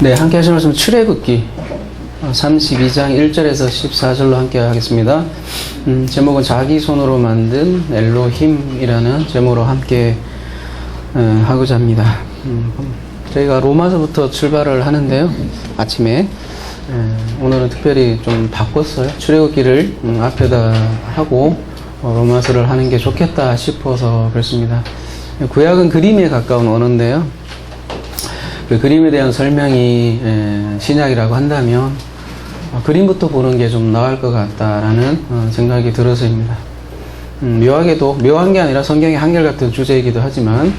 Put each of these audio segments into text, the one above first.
네, 함께 하실 말씀 출애굽기 32장 1절에서 14절로 함께 하겠습니다. 제목은 자기 손으로 만든 엘로힘이라는 제목으로 함께 하고자 합니다. 저희가 로마서부터 출발을 하는데요. 아침에 오늘은 특별히 좀 바꿨어요. 출애굽기를 앞에다 하고 로마서를 하는 게 좋겠다 싶어서 그렇습니다. 구약은 그림에 가까운 언어인데요. 그 그림에 대한 설명이 신약이라고 한다면 그림부터 보는 게 좀 나을 것 같다라는 생각이 들어서입니다. 묘하게도, 묘한 게 아니라 성경의 한결같은 주제이기도 하지만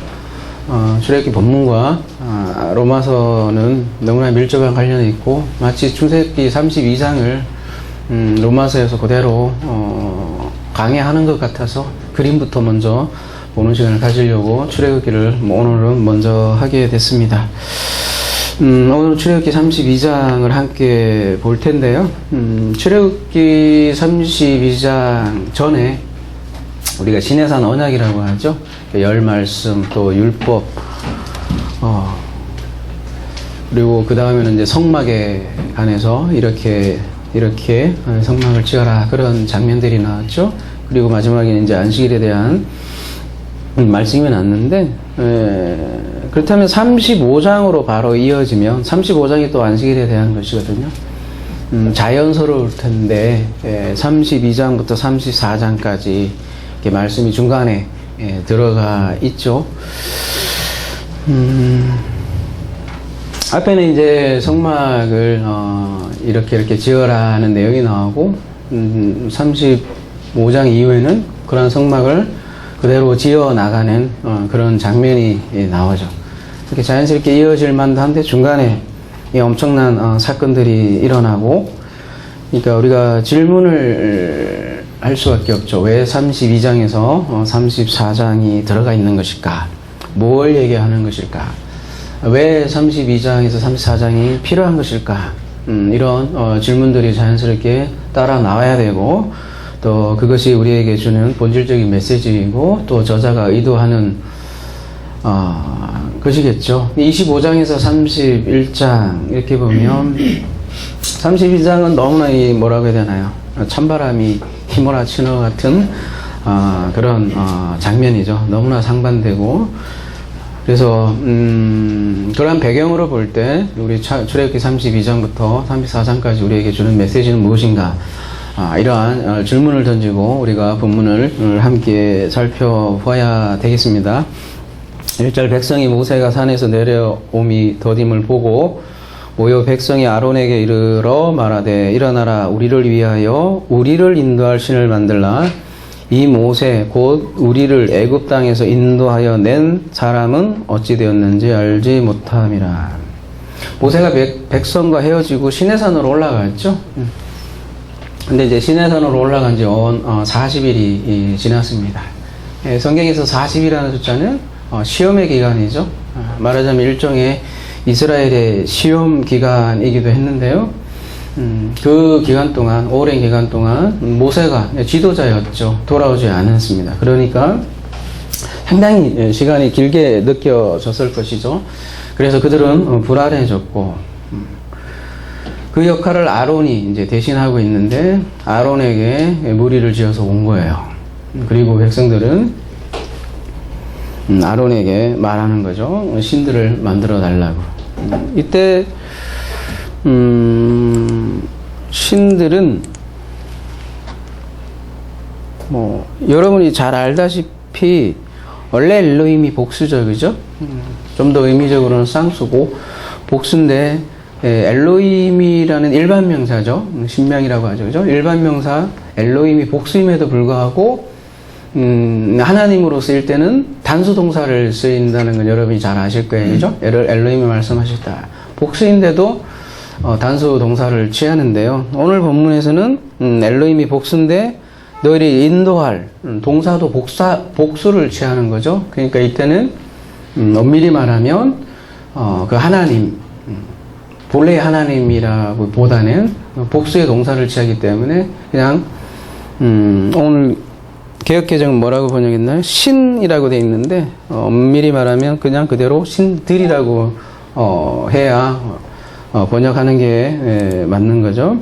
출애굽기 본문과 로마서는 너무나 밀접한 관련이 있고 마치 출애굽기 32장을 로마서에서 그대로 강해하는 것 같아서 그림부터 먼저 보는 시간을 가지려고 출애굽기를 오늘은 먼저 하게 됐습니다. 오늘 출애굽기 32장을 함께 볼 텐데요. 출애굽기 32장 전에 우리가 시내산 언약이라고 하죠. 열 말씀, 또 율법, 그리고 그 다음에는 이제 성막에 관해서 이렇게 성막을 지어라, 그런 장면들이 나왔죠. 그리고 마지막에는 이제 안식일에 대한 말씀이 났는데, 그렇다면 35장으로 바로 이어지면 35장이 또 안식일에 대한 것이거든요. 자연스러울 텐데 32장부터 34장까지 이렇게 말씀이 중간에 들어가 있죠. 앞에는 이제 성막을 이렇게 지어라는 내용이 나오고 35장 이후에는 그런 성막을 그대로 지어 나가는 그런 장면이 나오죠. 이렇게 자연스럽게 이어질 만도 한데 중간에 엄청난 사건들이 일어나고, 그러니까 우리가 질문을 할 수밖에 없죠. 왜 32장에서 34장이 들어가 있는 것일까? 뭘 얘기하는 것일까? 왜 32장에서 34장이 필요한 것일까? 이런 질문들이 자연스럽게 따라 나와야 되고, 또 그것이 우리에게 주는 본질적인 메시지이고 또 저자가 의도하는 것이겠죠. 25장에서 31장 이렇게 보면 32장은 너무나 뭐라고 해야 되나요? 찬바람이 휘몰아치는 것 같은 그런 장면이죠. 너무나 상반되고, 그래서 그러한 배경으로 볼 때 우리 출애굽기 32장부터 34장까지 우리에게 주는 메시지는 무엇인가? 이러한 질문을 던지고 우리가 본문을 함께 살펴봐야 되겠습니다. 1절 백성이 모세가 산에서 내려옴이 더딤을 보고 모여 백성이 아론에게 이르러 말하되 일어나라, 우리를 위하여 우리를 인도할 신을 만들라. 이 모세 곧 우리를 애굽 땅에서 인도하여 낸 사람은 어찌 되었는지 알지 못함이라. 모세가 백성과 헤어지고 시내산으로 올라갔죠. 근데 이제 시내산으로 올라간 지 40일이 지났습니다. 성경에서 40이라는 숫자는 시험의 기간이죠. 말하자면 일종의 이스라엘의 시험 기간이기도 했는데요. 그 기간 동안, 오랜 기간 동안 모세가 지도자였죠. 돌아오지 않았습니다. 그러니까 상당히 시간이 길게 느껴졌을 것이죠. 그래서 그들은 불안해졌고, 그 역할을 아론이 이제 대신하고 있는데 아론에게 무리를 지어서 온 거예요. 그리고 백성들은 아론에게 말하는 거죠. 신들을 만들어 달라고. 이때 신들은 여러분이 잘 알다시피 원래 엘로힘이 복수죠, 그죠? 좀 더 의미적으로는 쌍수고 복수인데, 엘로힘이라는 일반 명사죠. 신명이라고 하죠. 그죠? 일반 명사 엘로힘이 복수임에도 불구하고 하나님으로 쓰일 때는 단수 동사를 쓰인다는 건 여러분이 잘 아실 거예요. 그죠? 엘로힘이 말씀하셨다. 복수인데도 단수 동사를 취하는데요. 오늘 본문에서는 엘로힘이 복수인데 너희를 인도할 동사도 복수를 취하는 거죠. 그러니까 이때는 엄밀히 말하면 그 하나님, 본래 하나님이라고 보다는 복수의 동사를 취하기 때문에 그냥 오늘 개역개정은 뭐라고 번역했나요? 신이라고 되어 있는데 엄밀히 말하면 그냥 그대로 신들이라고 해야 번역하는 게 맞는 거죠.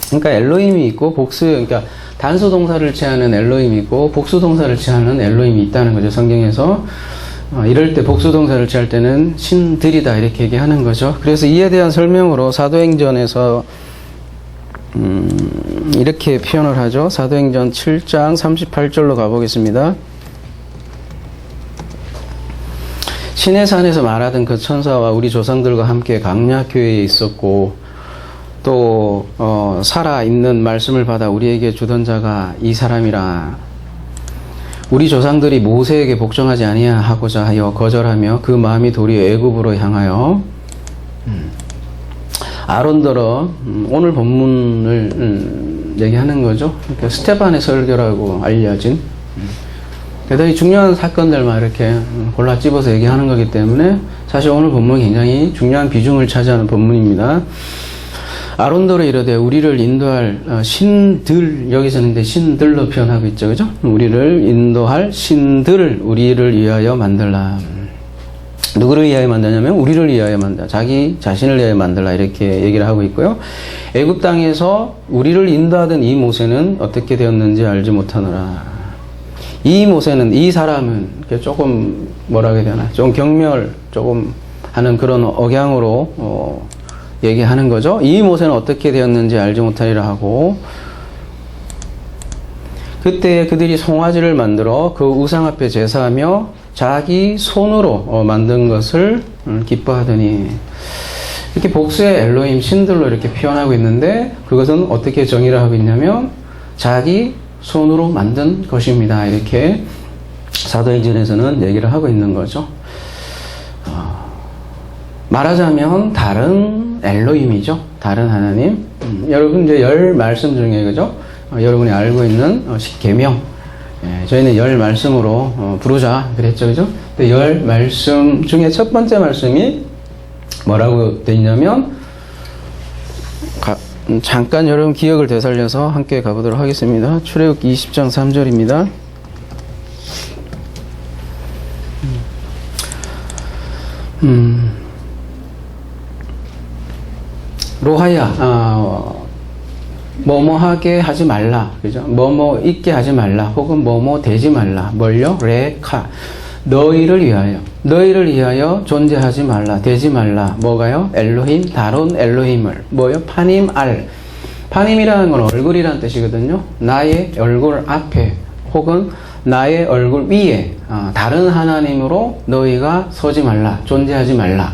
그러니까 엘로힘이 있고 그러니까 단수 동사를 취하는 엘로힘이 있고 복수 동사를 취하는 엘로힘이 있다는 거죠. 성경에서 이럴 때 복수 동사를 취할 때는 신들이다 이렇게 얘기하는 거죠. 그래서 이에 대한 설명으로 사도행전에서 이렇게 표현을 하죠. 사도행전 7장 38절로 가보겠습니다. 시내산에서 말하던 그 천사와 우리 조상들과 함께 강약교회에 있었고 또 살아있는 말씀을 받아 우리에게 주던 자가 이 사람이라. 우리 조상들이 모세에게 복종하지 아니하고자 하여 거절하며 그 마음이 도리어 애굽으로 향하여 아론더러 오늘 본문을 얘기하는 거죠. 그러니까 스테반의 설교라고 알려진 대단히 중요한 사건들만 이렇게 골라 집어서 얘기하는 거기 때문에 사실 오늘 본문은 굉장히 중요한 비중을 차지하는 본문입니다. 아론더러 이르되 우리를 인도할 신들, 여기서는 근데 신들로 표현하고 있죠, 그죠? 우리를 인도할 신들을 우리를 위하여 만들라. 누구를 위하여 만드냐면 우리를 위하여 만들라. 자기 자신을 위하여 만들라 이렇게 얘기를 하고 있고요. 애굽 땅에서 우리를 인도하던 이 모세는 어떻게 되었는지 알지 못하노라. 이 모세는, 이 사람은 조금 뭐라고 해야 되나, 좀 경멸 조금 하는 그런 억양으로 얘기하는 거죠. 이 모세는 어떻게 되었는지 알지 못하리라 하고, 그때 그들이 송아지를 만들어 그 우상 앞에 제사하며 자기 손으로 만든 것을 기뻐하더니, 이렇게 복수의 엘로힘 신들로 이렇게 표현하고 있는데, 그것은 어떻게 정의를 하고 있냐면 자기 손으로 만든 것입니다. 이렇게 사도행전에서는 얘기를 하고 있는 거죠. 말하자면 다른 엘로힘이죠. 다른 하나님. 여러분 이제 10말씀 중에, 그죠? 여러분이 알고 있는 10계명. 저희는 10말씀으로 부르자 그랬죠, 그죠? 근데 10말씀 중에 첫 번째 말씀이 뭐라고 되어 있냐면, 잠깐 여러분 기억을 되살려서 함께 가보도록 하겠습니다. 출애굽기 20장 3절입니다. 로하야, 뭐뭐 하게 하지 말라, 그죠? 뭐뭐 있게 하지 말라, 혹은 뭐뭐 되지 말라. 뭘요? 레카. 너희를 위하여 존재하지 말라, 되지 말라. 뭐가요? 엘로힘, 다른 엘로힘을. 뭐요? 파님 알. 파님이라는 건 얼굴이라는 뜻이거든요. 나의 얼굴 앞에, 혹은 나의 얼굴 위에 다른 하나님으로 너희가 서지 말라, 존재하지 말라.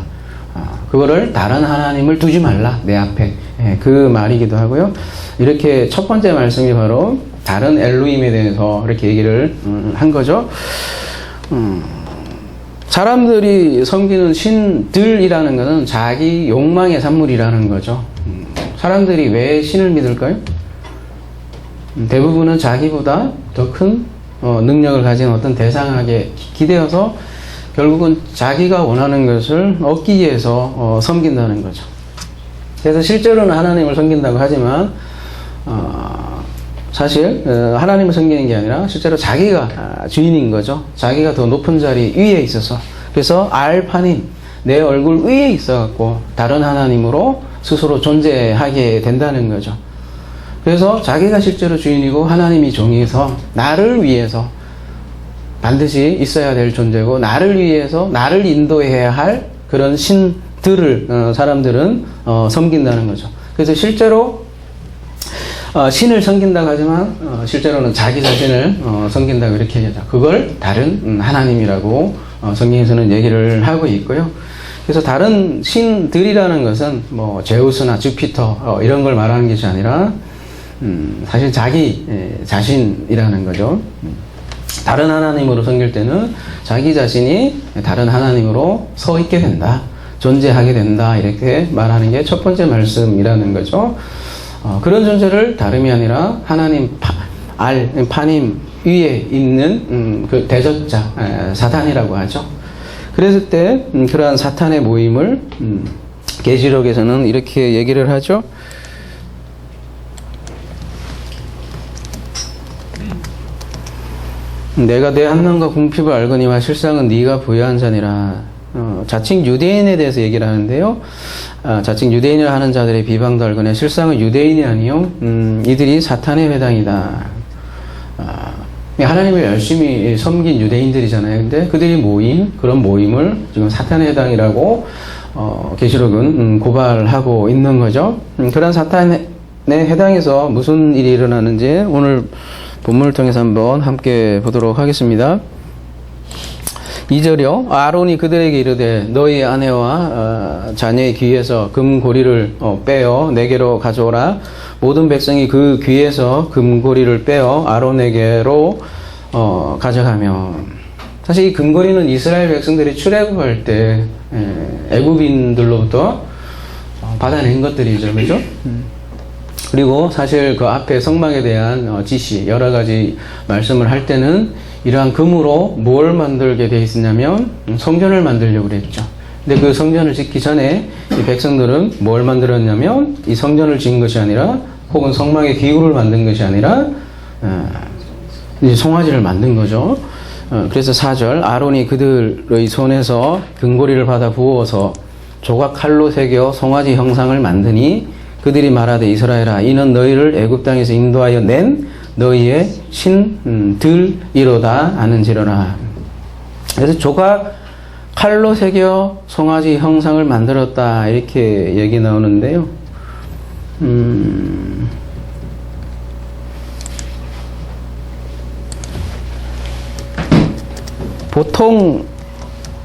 그거를 다른 하나님을 두지 말라, 내 앞에. 그 말이기도 하고요. 이렇게 첫 번째 말씀이 바로 다른 엘로힘에 대해서 이렇게 얘기를 한 거죠. 사람들이 섬기는 신들이라는 것은 자기 욕망의 산물이라는 거죠. 사람들이 왜 신을 믿을까요? 대부분은 자기보다 더 큰 능력을 가진 어떤 대상에게 기대어서 결국은 자기가 원하는 것을 얻기 위해서 섬긴다는 거죠. 그래서 실제로는 하나님을 섬긴다고 하지만 사실 하나님을 섬기는 게 아니라 실제로 자기가 주인인 거죠. 자기가 더 높은 자리 위에 있어서. 그래서 알파님, 내 얼굴 위에 있어갖고 다른 하나님으로 스스로 존재하게 된다는 거죠. 그래서 자기가 실제로 주인이고 하나님이 종이어서 나를 위해서 반드시 있어야 될 존재고, 나를 위해서 나를 인도해야 할 그런 신들을 사람들은 섬긴다는 거죠. 그래서 실제로 신을 섬긴다고 하지만 실제로는 자기 자신을 섬긴다고 이렇게 얘기하죠. 그걸 다른 하나님이라고 성경에서는 얘기를 하고 있고요. 그래서 다른 신들이라는 것은 뭐 제우스나 주피터 이런 걸 말하는 것이 아니라 사실 자기 자신이라는 거죠. 다른 하나님으로 섬길 때는 자기 자신이 다른 하나님으로 서 있게 된다, 존재하게 된다, 이렇게 말하는 게 첫 번째 말씀이라는 거죠. 그런 존재를 다름이 아니라 하나님 파님 위에 있는 그 대적자 사탄이라고 하죠. 그랬을 때 그러한 사탄의 모임을 계시록에서는 이렇게 얘기를 하죠. 내가 내 한남과 궁핍을 알거니와 실상은 네가 부여한 자니라. 자칭 유대인에 대해서 얘기를 하는데요. 자칭 유대인을 하는 자들의 비방도 알거나 실상은 유대인이 아니요 이들이 사탄의 회당이다. 하나님을 열심히 섬긴 유대인들이잖아요. 근데 그들이 모인 그런 모임을 지금 사탄의 회당이라고 계시록은 고발하고 있는 거죠. 그런 사탄의 회당에서 무슨 일이 일어나는지 오늘 본문을 통해서 한번 함께 보도록 하겠습니다. 2절이요. 아론이 그들에게 이르되 너희 아내와 자녀의 귀에서 금고리를 빼어 내게로 가져오라. 모든 백성이 그 귀에서 금고리를 빼어 아론에게로 가져가며. 사실 이 금고리는 이스라엘 백성들이 출애굽할 때 애굽인들로부터 받아낸 것들이죠. 그죠? 그리고 사실 그 앞에 성막에 대한 지시 여러 가지 말씀을 할 때는 이러한 금으로 뭘 만들게 돼 있었냐면 성전을 만들려고 그랬죠. 근데 그 성전을 짓기 전에 이 백성들은 뭘 만들었냐면 이 성전을 지은 것이 아니라 혹은 성막의 기구를 만든 것이 아니라 이제 송아지를 만든 거죠. 그래서 4절 아론이 그들의 손에서 금고리를 받아 부어서 조각 칼로 새겨 송아지 형상을 만드니 그들이 말하되 이스라엘아 이는 너희를 애굽 땅에서 인도하여 낸 너희의 신들이로다 아는지로라. 그래서 조각 칼로 새겨 송아지 형상을 만들었다 이렇게 얘기 나오는데요. 보통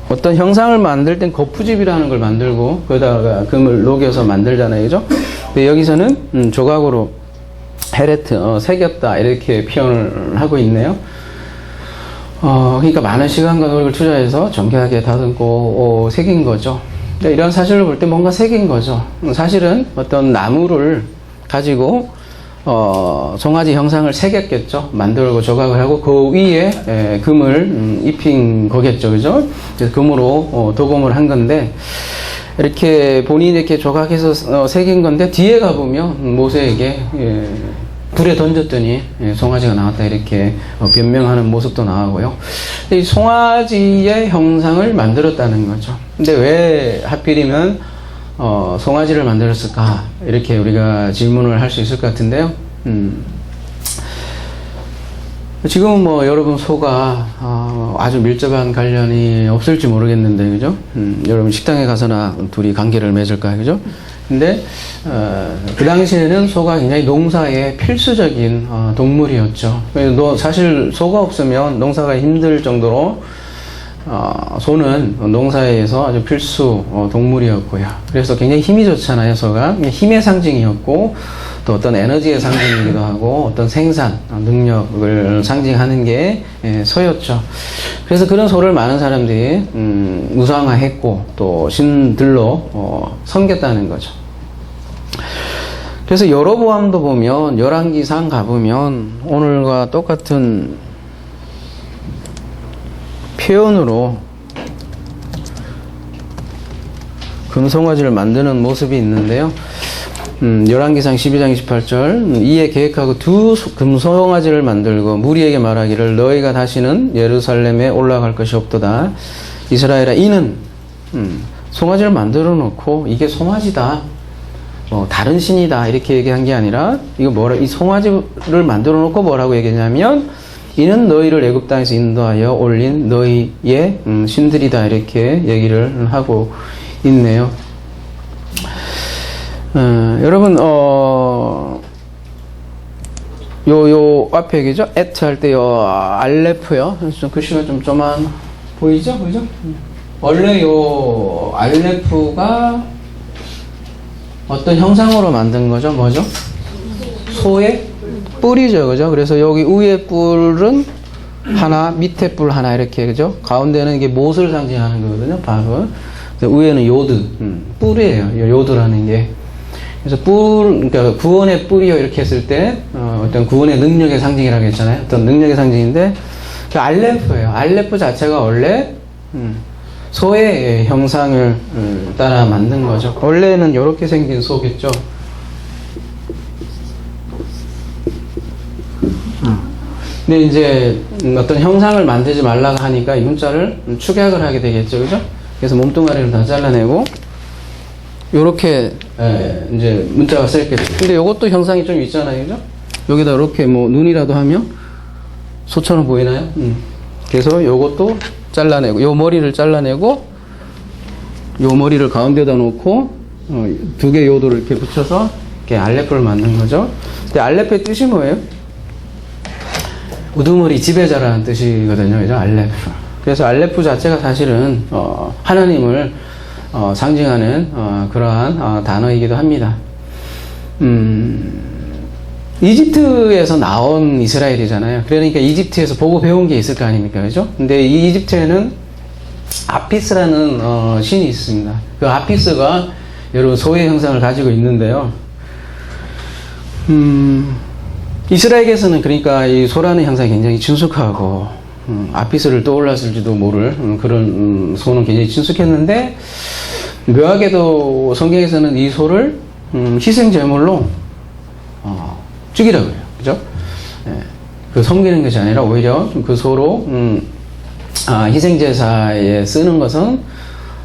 어떤 형상을 만들 땐 거푸집이라는 걸 만들고 거기다가 금을 녹여서 만들잖아요. 그죠? 근데 여기서는 조각으로 헤레트, 새겼다 이렇게 표현을 하고 있네요. 그러니까 많은 시간과 노력을 투자해서 정교하게 다듬고 새긴 거죠. 그러니까 이런 사실을 볼 때 뭔가 새긴 거죠. 사실은 어떤 나무를 가지고 송아지 형상을 새겼겠죠. 만들고 조각을 하고 그 위에 금을 입힌 거겠죠. 그죠? 그래서 금으로 도금을 한 건데 이렇게 본인이 이렇게 조각해서 새긴 건데 뒤에 가보면 모세에게 불에 던졌더니 송아지가 나왔다 이렇게 변명하는 모습도 나오고요. 이 송아지의 형상을 만들었다는 거죠. 근데 왜 하필이면 송아지를 만들었을까? 이렇게 우리가 질문을 할 수 있을 것 같은데요. 지금은 뭐 여러분 소가 아주 밀접한 관련이 없을지 모르겠는데, 그죠? 여러분 식당에 가서나 둘이 관계를 맺을까, 그죠? 근데 그 당시에는 소가 굉장히 농사에 필수적인 동물이었죠. 사실 소가 없으면 농사가 힘들 정도로 소는 농사에서 아주 필수 동물이었고요. 그래서 굉장히 힘이 좋잖아요, 소가. 힘의 상징이었고, 또 어떤 에너지의 상징이기도 하고, 어떤 생산 능력을 상징하는 게 소였죠. 그래서 그런 소를 많은 사람들이 우상화했고, 또 신들로 섬겼다는 거죠. 그래서 여로보암도 보면 열왕기상 가보면 오늘과 똑같은 표현으로 금송아지를 만드는 모습이 있는데요. 열왕기상 12장 28절 이에 계획하고 두 금송아지를 만들고 무리에게 말하기를 너희가 다시는 예루살렘에 올라갈 것이 없도다. 이스라엘아 이는 송아지를 만들어 놓고 이게 송아지다, 다른 신이다 이렇게 얘기한 게 아니라 이거 이 송아지를 만들어 놓고 뭐라고 얘기했냐면 이는 너희를 애굽 땅에서 인도하여 올린 너희의 신들이다 이렇게 얘기를 하고 있네요. 여러분 요 앞에 얘기죠. 에트 할 때 알레프요. 좀 글씨가 좀 좀만 보이죠, 그죠? 원래 요 알레프가 어떤 형상으로 만든 거죠? 뭐죠? 소의 뿔이죠, 그죠? 그래서 여기 위에 뿔은 하나, 밑에 뿔 하나 이렇게, 그죠? 가운데는 이게 못을 상징하는 거거든요, 밥은. 위에는 요드, 뿔이에요, 요드라는 게. 그래서 그러니까 구원의 뿔이요 이렇게 했을 때 어떤 구원의 능력의 상징이라고 했잖아요. 어떤 능력의 상징인데 그 알레프예요. 알레프 자체가 원래 소의 형상을 따라 만든 거죠. 원래는 이렇게 생긴 소겠죠. 근데 이제 어떤 형상을 만들지 말라고 하니까 이 문자를 축약을 하게 되겠죠, 그죠? 그래서 몸뚱아리를 다 잘라내고 요렇게 이제 문자가 써있겠죠. 근데 요것도 형상이 좀 있잖아요, 그죠? 여기다 이렇게 뭐 눈이라도 하면 소처럼 보이나요? 그래서 요것도 잘라내고, 요 머리를 잘라내고, 요 머리를 가운데다 놓고, 두 개의 요도를 이렇게 붙여서, 이렇게 알레프를 만든 거죠. 근데 알레프의 뜻이 뭐예요? 우두머리 지배자라는 뜻이거든요, 그죠? 알레프. 그래서 알레프 자체가 사실은, 하나님을, 상징하는, 그러한, 단어이기도 합니다. 이집트에서 나온 이스라엘이잖아요. 그러니까 이집트에서 보고 배운 게 있을 거 아닙니까? 그죠? 근데 이 이집트에는 아피스라는 신이 있습니다. 그 아피스가 여러 소의 형상을 가지고 있는데요. 이스라엘에서는 그러니까 이 소라는 형상이 굉장히 친숙하고 아피스를 떠올랐을지도 모를 그런 소는 굉장히 친숙했는데 묘하게도 성경에서는 이 소를 희생 제물로 죽이라고 해요. 그죠? 예. 그 섬기는 것이 아니라 오히려 그 소로, 희생제사에 쓰는 것은,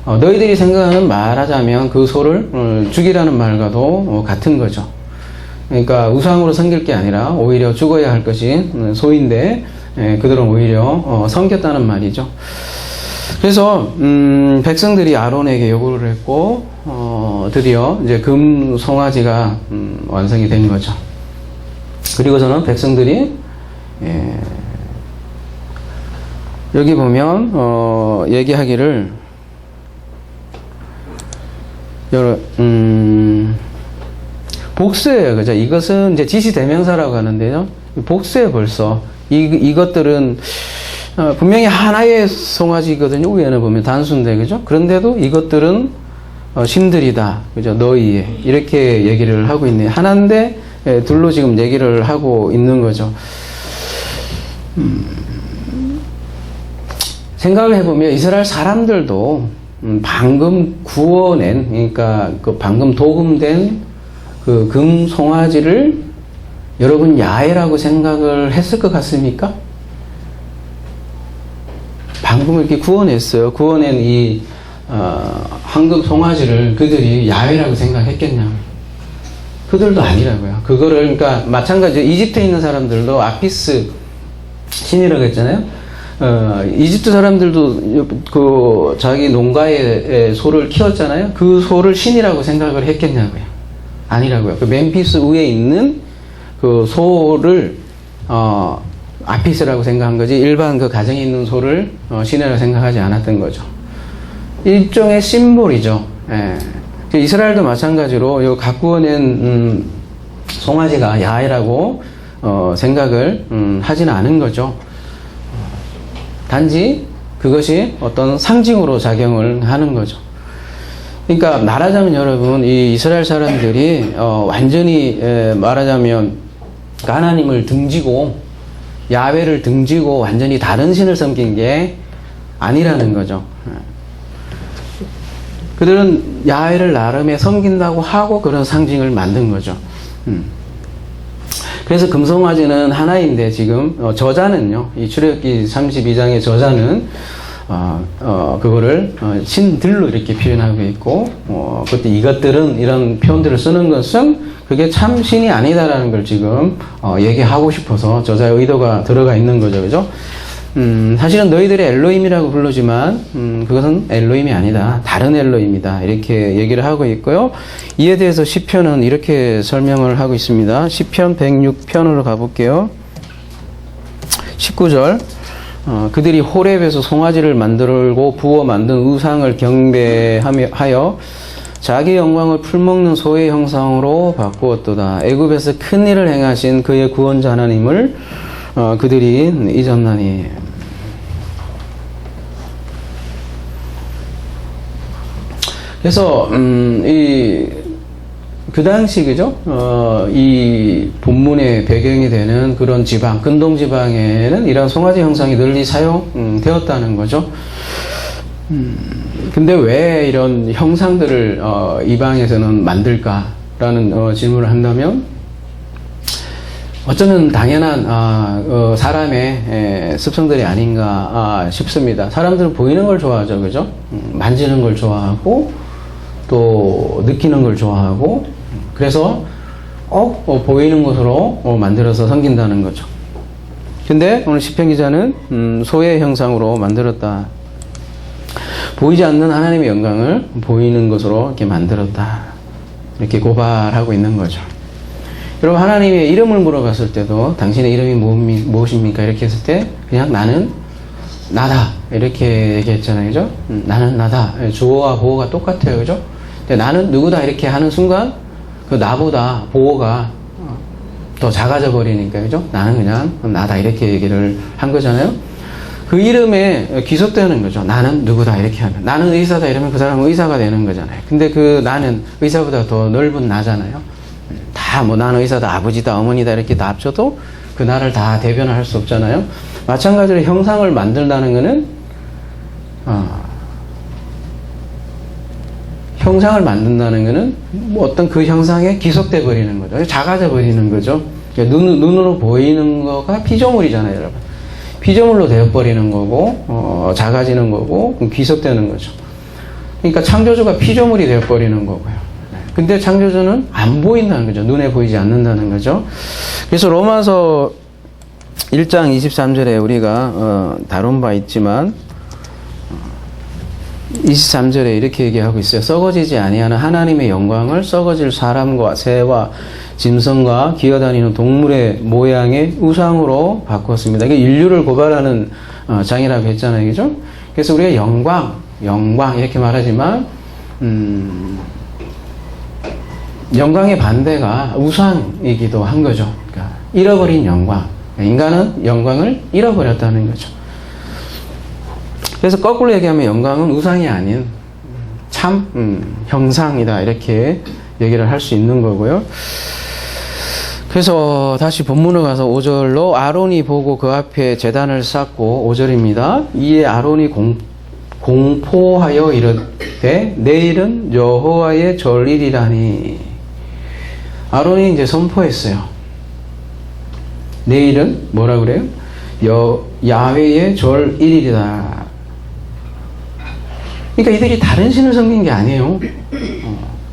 너희들이 생각하는 말하자면 그 소를 죽이라는 말과도 같은 거죠. 그러니까 우상으로 섬길 게 아니라 오히려 죽어야 할 것이 소인데, 그들은 오히려 섬겼다는 말이죠. 그래서, 백성들이 아론에게 요구를 했고, 드디어 이제 금 송아지가, 완성이 된 거죠. 그리고서는 백성들이 여기 보면 얘기하기를 복수예요, 그죠? 이것은 이제 지시대명사라고 하는데요. 복수에 벌써 이것들은 분명히 하나의 송아지거든요. 위에는 보면 단수인데, 그죠? 그런데도 이것들은 신들이다, 그죠? 너희의 이렇게 얘기를 하고 있네요. 하나인데 둘로 지금 얘기를 하고 있는 거죠. 생각을 해보면 이스라엘 사람들도 방금 구워낸, 그러니까 그 방금 도금된 그 금 송아지를 여러분 야훼라고 생각을 했을 것 같습니까? 방금 이렇게 구워냈어요. 구워낸 이 황금 송아지를 그들이 야훼라고 생각했겠냐고요. 그들도 아니라고요. 그거를, 그러니까, 마찬가지로 이집트에 있는 사람들도 아피스 신이라고 했잖아요. 이집트 사람들도 그 자기 농가에 소를 키웠잖아요. 그 소를 신이라고 생각을 했겠냐고요. 아니라고요. 그 멤피스 위에 있는 그 소를, 아피스라고 생각한 거지, 일반 그 가정에 있는 소를 신이라고 생각하지 않았던 거죠. 일종의 심볼이죠. 예. 이스라엘도 마찬가지로 요 가꾸어낸 송아지가 야훼라고 생각을 하지는 않은 거죠. 단지 그것이 어떤 상징으로 작용을 하는 거죠. 그러니까 말하자면 여러분, 이 이스라엘 사람들이 완전히 말하자면 하나님을 등지고 야훼를 등지고 완전히 다른 신을 섬긴 게 아니라는 거죠. 그들은 야훼를 나름에 섬긴다고 하고 그런 상징을 만든 거죠. 그래서 금송아지는 하나인데 지금 저자는요, 이 출애굽기 32장의 저자는 그거를 신들로 이렇게 표현하고 있고, 그때 이것들은 이런 표현들을 쓰는 것은 그게 참 신이 아니다라는 걸 지금 얘기하고 싶어서 저자의 의도가 들어가 있는 거죠, 그죠? 사실은 너희들이 엘로힘이라고 부르지만 그것은 엘로힘이 아니다. 다른 엘로힘이다. 이렇게 얘기를 하고 있고요. 이에 대해서 시편은 이렇게 설명을 하고 있습니다. 시편 106편으로 가볼게요. 19절. 그들이 호렙에서 송아지를 만들고 부어 만든 우상을 경배하여 자기 영광을 풀먹는 소의 형상으로 바꾸었도다. 애굽에서 큰 일을 행하신 그의 구원자 하나님을 그들이 잊었나니. 그래서 그 당시, 그죠? 이 본문의 배경이 되는 그런 지방, 근동 지방에는 이런 송아지 형상이 널리 사용되었다는 거죠. 근데 왜 이런 형상들을 이방에서는 만들까라는 질문을 한다면, 어쩌면 당연한 사람의 습성들이 아닌가 싶습니다. 사람들은 보이는 걸 좋아하죠, 그죠? 만지는 걸 좋아하고 또 느끼는 걸 좋아하고 그래서 보이는 것으로 만들어서 섬긴다는 거죠. 근데 오늘 시편 기자는 소의 형상으로 만들었다. 보이지 않는 하나님의 영광을 보이는 것으로 이렇게 만들었다. 이렇게 고발하고 있는 거죠. 여러분, 하나님의 이름을 물어봤을 때도 당신의 이름이 무엇입니까? 이렇게 했을 때 그냥 나는 나다 이렇게 얘기했잖아요, 그죠? 나는 나다. 주어와 보어가 똑같아요, 그죠? 근데 나는 누구다 이렇게 하는 순간 그 나보다 보어가 더 작아져 버리니까, 그죠? 나는 그냥 나다 이렇게 얘기를 한 거잖아요. 그 이름에 귀속되는 거죠. 나는 누구다 이렇게 하면. 나는 의사다 이러면 그 사람은 의사가 되는 거잖아요. 근데 그 나는 의사보다 더 넓은 나잖아요. 다 뭐 나는 의사다, 아버지다, 어머니다 이렇게 다 합쳐도 그 나를 다 대변을 할 수 없잖아요. 마찬가지로 형상을 만든다는 거는 형상을 만든다는 거는 뭐 어떤 그 형상에 기속돼 버리는 거죠. 작아져 버리는 거죠. 그러니까 눈으로 보이는 거가 피조물이잖아요, 여러분. 피조물로 되어버리는 거고 작아지는 거고 귀속되는 거죠. 그러니까 창조주가 피조물이 되어버리는 거고요. 근데 창조주는 안 보인다는 거죠. 눈에 보이지 않는다는 거죠. 그래서 로마서 1장 23절에 우리가 다룬 바 있지만 23절에 이렇게 얘기하고 있어요. 썩어지지 아니하는 하나님의 영광을 썩어질 사람과 새와 짐승과 기어다니는 동물의 모양의 우상으로 바꿨습니다. 이게 인류를 고발하는 장이라고 했잖아요, 그죠? 그래서 우리가 영광 이렇게 말하지만 영광의 반대가 우상이기도 한 거죠. 그러니까 잃어버린 영광. 인간은 영광을 잃어버렸다는 거죠. 그래서 거꾸로 얘기하면 영광은 우상이 아닌 참 형상이다 이렇게 얘기를 할 수 있는 거고요. 그래서 다시 본문으로 가서 5절로 아론이 보고 그 앞에 제단을 쌓고 5절입니다. 이에 아론이 공포하여 이르되 내일은 여호와의 절일이라니. 아론이 이제 선포했어요. 내일은 뭐라 그래요? 야훼의 절일이다. 그러니까 이들이 다른 신을 섬긴 게 아니에요.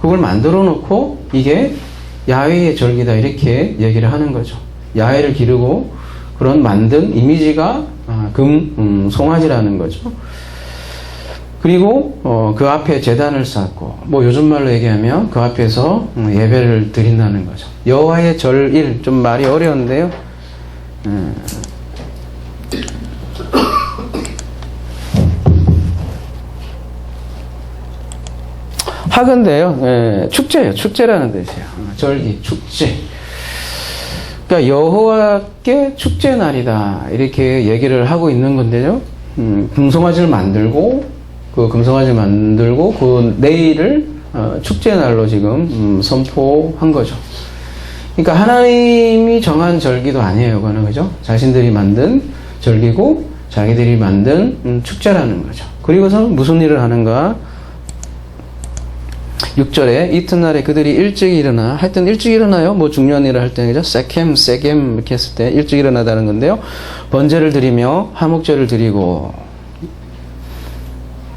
그걸 만들어 놓고 이게 야훼의 절기다 이렇게 얘기를 하는 거죠. 야훼를 기르고 그런 만든 이미지가 송아지라는 거죠. 그리고 그 앞에 제단을 쌓고 뭐 요즘 말로 얘기하면 그 앞에서 예배를 드린다는 거죠. 여호와의 절일, 좀 말이 어려운데요. 하건대요. 축제예요. 축제라는 뜻이에요. 절기, 축제. 그러니까 여호와께 축제 날이다 이렇게 얘기를 하고 있는 건데요. 금송아지를 만들고 그 내일을 축제 날로 지금 선포한 거죠. 그러니까 하나님이 정한 절기도 아니에요, 그거는, 그죠? 자신들이 만든 절기고 자기들이 만든 축제라는 거죠. 그리고서 무슨 일을 하는가? 6절에 이튿날에 그들이 일찍 일어나, 하여튼 일찍 일어나요. 뭐 중요한 일을 할 때는, 그죠? 세겜 이렇게 했을 때 일찍 일어나다는 건데요. 번제를 드리며 화목제를 드리고,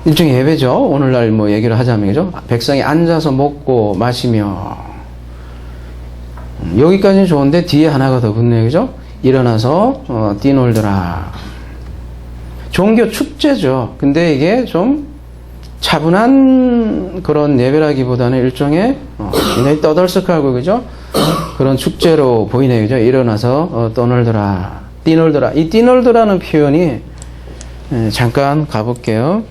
일종의 예배죠. 오늘날 뭐 얘기를 하자면, 그죠? 백성이 앉아서 먹고 마시며, 여기까지는 좋은데 뒤에 하나가 더 붙네요, 그죠? 일어나서 뛰놀더라. 종교 축제죠. 근데 이게 좀 차분한 그런 예배라기보다는 일종의 굉장히 떠들썩하고, 그죠? 그런 축제로 보이네요, 그죠? 일어나서 떠놀더라, 뛰놀더라. 이 뛰놀더라는 표현이 잠깐 가볼게요.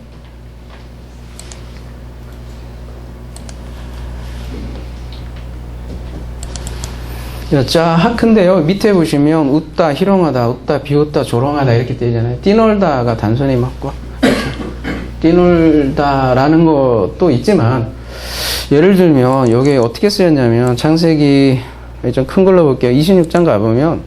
자, 하큰데요. 밑에 보시면 웃다, 희롱하다, 웃다, 비웃다, 조롱하다 이렇게 되잖아요. 뛰놀다가 단순히 맞고 뛰놀다라는 것도 있지만, 예를 들면 여기 어떻게 쓰였냐면 창세기 좀 큰 걸로 볼게요. 26장 가보면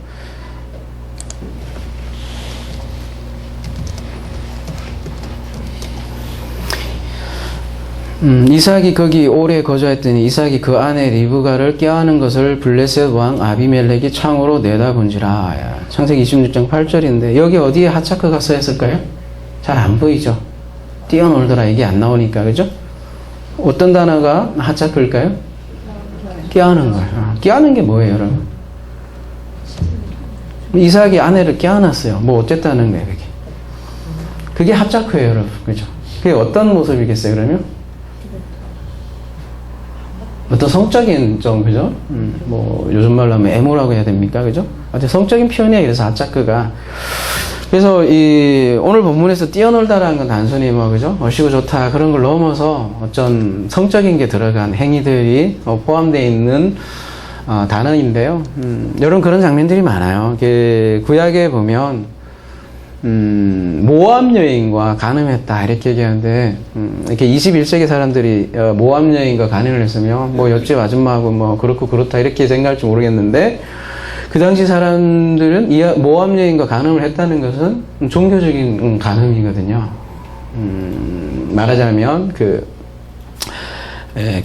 이삭이 거기 오래 거주했더니 이삭이 그 아내 리브가를 껴안은 것을 블레셋 왕 아비멜렉이 창으로 내다본지라. 창세기 26장 8절인데 여기 어디에 하차크가 써있을까요? 잘 안 보이죠? 뛰어놀더라 이게 안 나오니까 그죠? 어떤 단어가 하차크일까요? 껴안은 거예요. 껴안은 게 뭐예요 여러분? 이삭이 아내를 껴안았어요. 뭐 어쨌다는 거예요 그게. 그게 하차크예요 여러분. 그죠? 그게 어떤 모습이겠어요 그러면? 어떤 성적인 좀 그죠? 뭐 요즘 말로 하면 애모라고 해야 됩니까? 그죠? 아주 성적인 표현이야. 그래서 하차크가. 그래서 이 오늘 본문에서 뛰어놀다라는 건 단순히 뭐 그죠? 멋있고 좋다 그런 걸 넘어서 어떤 성적인 게 들어간 행위들이 포함되어 있는 단어인데요. 이런 그런 장면들이 많아요. 구약에 보면 모압 여인과 간음했다 이렇게 얘기하는데 이렇게 21세기 사람들이 모압 여인과 간음을 했으면 뭐 옆집 아줌마하고 뭐 그렇고 그렇다 이렇게 생각할지 모르겠는데 그 당시 사람들은 모압 여인과 간음을 했다는 것은 종교적인 간음이거든요. 말하자면 그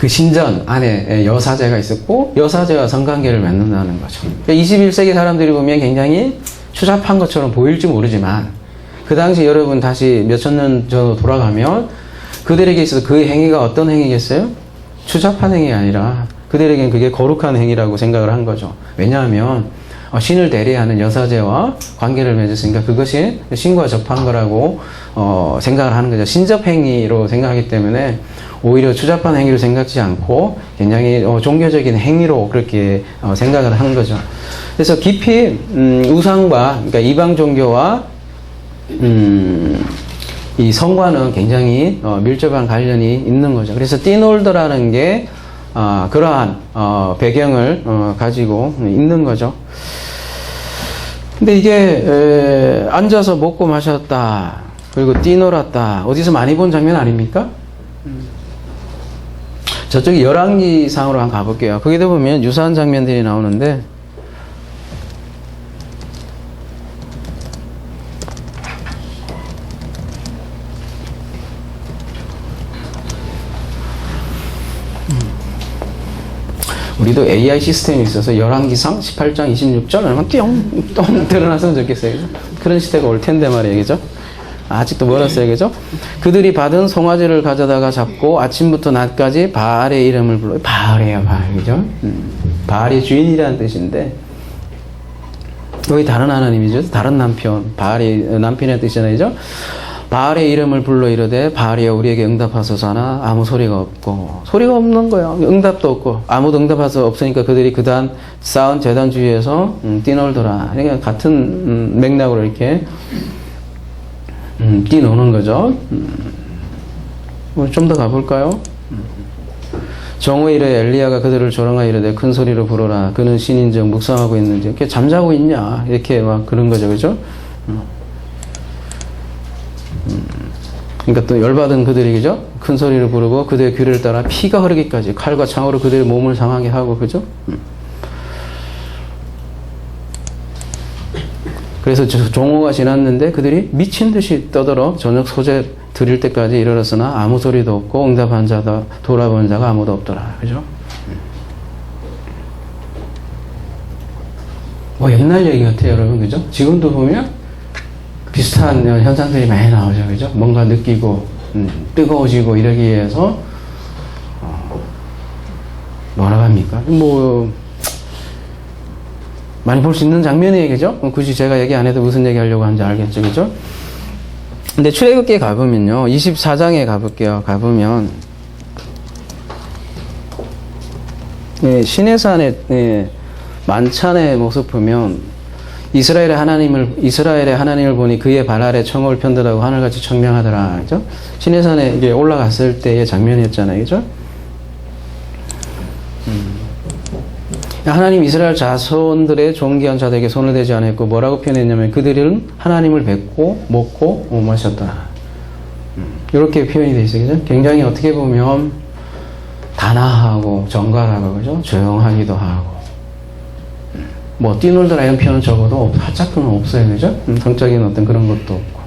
신전 안에 여사제가 있었고 여사제와 성관계를 맺는다는 거죠. 그러니까 21세기 사람들이 보면 굉장히 추잡한 것처럼 보일지 모르지만 그 당시 여러분 다시 몇천 년 전으로 돌아가면 그들에게 있어서 그 행위가 어떤 행위겠어요? 추잡한 행위가 아니라 그들에게는 그게 거룩한 행위라고 생각을 한 거죠. 왜냐하면 신을 대리하는 여사제와 관계를 맺었으니까 그것이 신과 접한 거라고 생각을 하는 거죠. 신접 행위로 생각하기 때문에 오히려 추잡한 행위로 생각지 않고 굉장히 종교적인 행위로 그렇게 생각을 하는 거죠. 그래서 깊이 우상과 그러니까 이방 종교와 이 성과는 굉장히 밀접한 관련이 있는 거죠. 그래서 뛰놀더라는 게 그러한 배경을 가지고 있는 거죠. 근데 이게 앉아서 먹고 마셨다 그리고 뛰놀았다 어디서 많이 본 장면 아닙니까? 저쪽에 열왕기상으로 한번 가볼게요. 거기도 보면 유사한 장면들이 나오는데 우리도 AI 시스템이 있어서 열왕기상 18장 26절 얼마나 띵 드러났으면 좋겠어요. 그죠? 그런 시대가 올 텐데 말이에요. 그죠? 아직도 멀었어요. 그죠? 그들이 받은 송아지를 가져다가 잡고 아침부터 낮까지 바알의 이름을 불러요. 바알이에요. 바알. 그죠? 바알이 주인이라는 뜻인데 여기 다른 하나님이죠. 다른 남편. 바알이 남편의 뜻이잖아요. 그죠? 바알의 이름을 불러 이르되 바알이여 우리에게 응답하소서 하나 아무 소리가 없고 소리가 없는 거야. 응답도 없고 아무도 응답할 수 없으니까 그들이 그단 쌓은 제단 주위에서 뛰놀더라. 그러니까 같은 맥락으로 이렇게 뛰노는 거죠. 좀 더 가볼까요? 정오에 이르 엘리야가 그들을 조롱하여 이르되 큰 소리로 부르라. 그는 신인즉 묵상하고 있는지 이렇게 잠자고 있냐 이렇게 막 그런 거죠. 그죠? 그러니까 또 열받은 그들이죠. 큰 소리를 부르고 그들의 귀를 따라 피가 흐르기까지 칼과 창으로 그들의 몸을 상하게 하고 그죠? 그래서 종호가 지났는데 그들이 미친 듯이 떠들어 저녁 소재 드릴 때까지 이르렀으나 아무 소리도 없고 응답한 자다 돌아본 자가 아무도 없더라. 그죠? 뭐 옛날 얘기 같아요, 여러분. 그죠? 지금도 보면 비슷한 현상들이 많이 나오죠. 그죠? 뭔가 느끼고, 뜨거워지고 이러기 위해서, 뭐라고 합니까? 뭐, 많이 볼 수 있는 장면이에요. 그죠? 굳이 제가 얘기 안 해도 무슨 얘기 하려고 하는지 알겠죠. 그죠? 근데 출애굽기에 가보면요. 24장에 가볼게요. 가보면, 예, 시내산의 만찬의 모습 보면, 이스라엘의 하나님을 보니 그의 발 아래 청을 편들하고 하늘같이 청명하더라. 그죠? 시내산에 이게 올라갔을 때의 장면이었잖아요. 그죠? 하나님 이스라엘 자손들의 존귀한 자들에게 손을 대지 않았고 뭐라고 표현했냐면 그들은 하나님을 뵙고 먹고 마셨더라. 이렇게 표현이 되어 있어요. 그죠? 굉장히 어떻게 보면 단아하고 정갈하고 그죠? 조용하기도 하고 뭐 뛰놀더라 이런 표현은 적어도 하찮고는 없어요. 그죠? 성적인 어떤 그런 것도 없고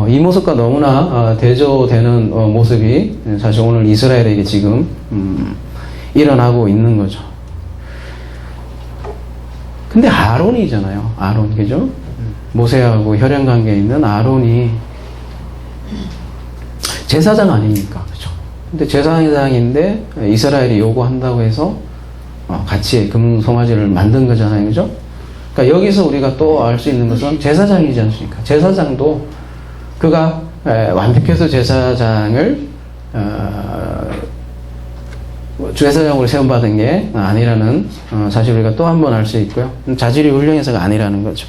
이 모습과 너무나 대조되는 모습이 사실 오늘 이스라엘에게 지금 일어나고 있는 거죠. 근데 아론이잖아요. 아론, 그죠? 모세하고 혈연 관계에 있는 아론이 제사장 아닙니까? 그죠? 근데 제사장인데 이스라엘이 요구한다고 해서 같이 금송아지를 만든 거잖아요. 그죠? 그러니까 여기서 우리가 또 알 수 있는 것은 제사장이지 않습니까? 제사장도 그가 완벽해서 제사장을 제사장으로 세움받은 게 아니라는 사실 우리가 또 한 번 알 수 있고요. 자질이 훌륭해서가 아니라는 거죠.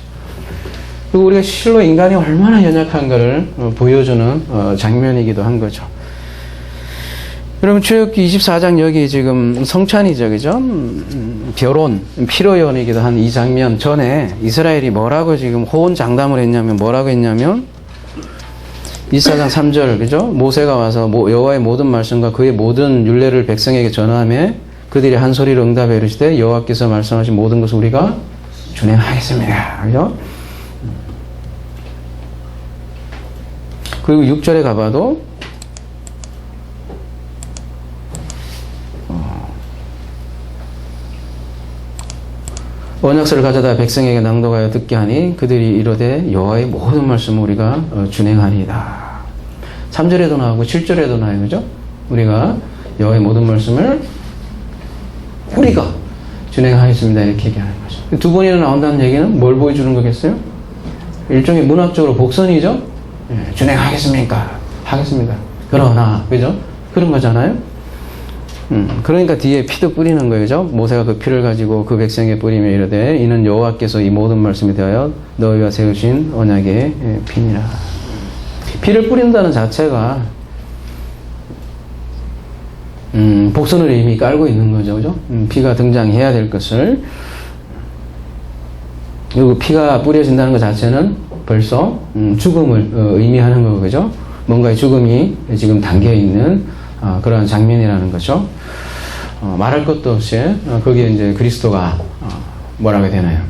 그리고 우리가 실로 인간이 얼마나 연약한가를 보여주는 장면이기도 한 거죠. 여러분 출애굽기 24장 여기 지금 성찬이죠, 그죠? 결혼, 피로연이기도 한 이 장면 전에 이스라엘이 뭐라고 지금 호언장담을 했냐면 뭐라고 했냐면 24장 3절, 그죠? 모세가 와서 여호와의 모든 말씀과 그의 모든 율례를 백성에게 전하며 그들이 한 소리로 응답해 이르시되 여호와께서 말씀하신 모든 것을 우리가 준행하겠습니다. 그죠? 그리고 6절에 가봐도 언약서를 가져다 백성에게 낭독하여 듣게 하니 그들이 이르되 여호와의 모든 말씀을 우리가 준행하리이다. 3절에도 나오고 7절에도 나와요. 그죠? 우리가 여호와의 모든 말씀을 우리가 준행하겠습니다. 이렇게 얘기하는 거죠. 두 번이나 나온다는 얘기는 뭘 보여주는 거겠어요? 일종의 문학적으로 복선이죠? 예, 준행하겠습니까? 하겠습니다. 그러나, 그죠? 그런 거잖아요? 그러니까 뒤에 피도 뿌리는 거예요. 그죠? 모세가 그 피를 가지고 그 백성에게 뿌리며 이르되 이는 여호와께서 이 모든 말씀에 대하여 너희와 세우신 언약의 피니라. 피를 뿌린다는 자체가 복선을 이미 깔고 있는 거죠. 그죠? 피가 등장해야 될 것을. 그리고 피가 뿌려진다는 것 자체는 벌써 죽음을 의미하는 거고, 그죠? 뭔가의 죽음이 지금 담겨 있는 그런 장면이라는 거죠. 말할 것도 없이 거기에 이제 그리스도가 뭐라고 해야 되나요?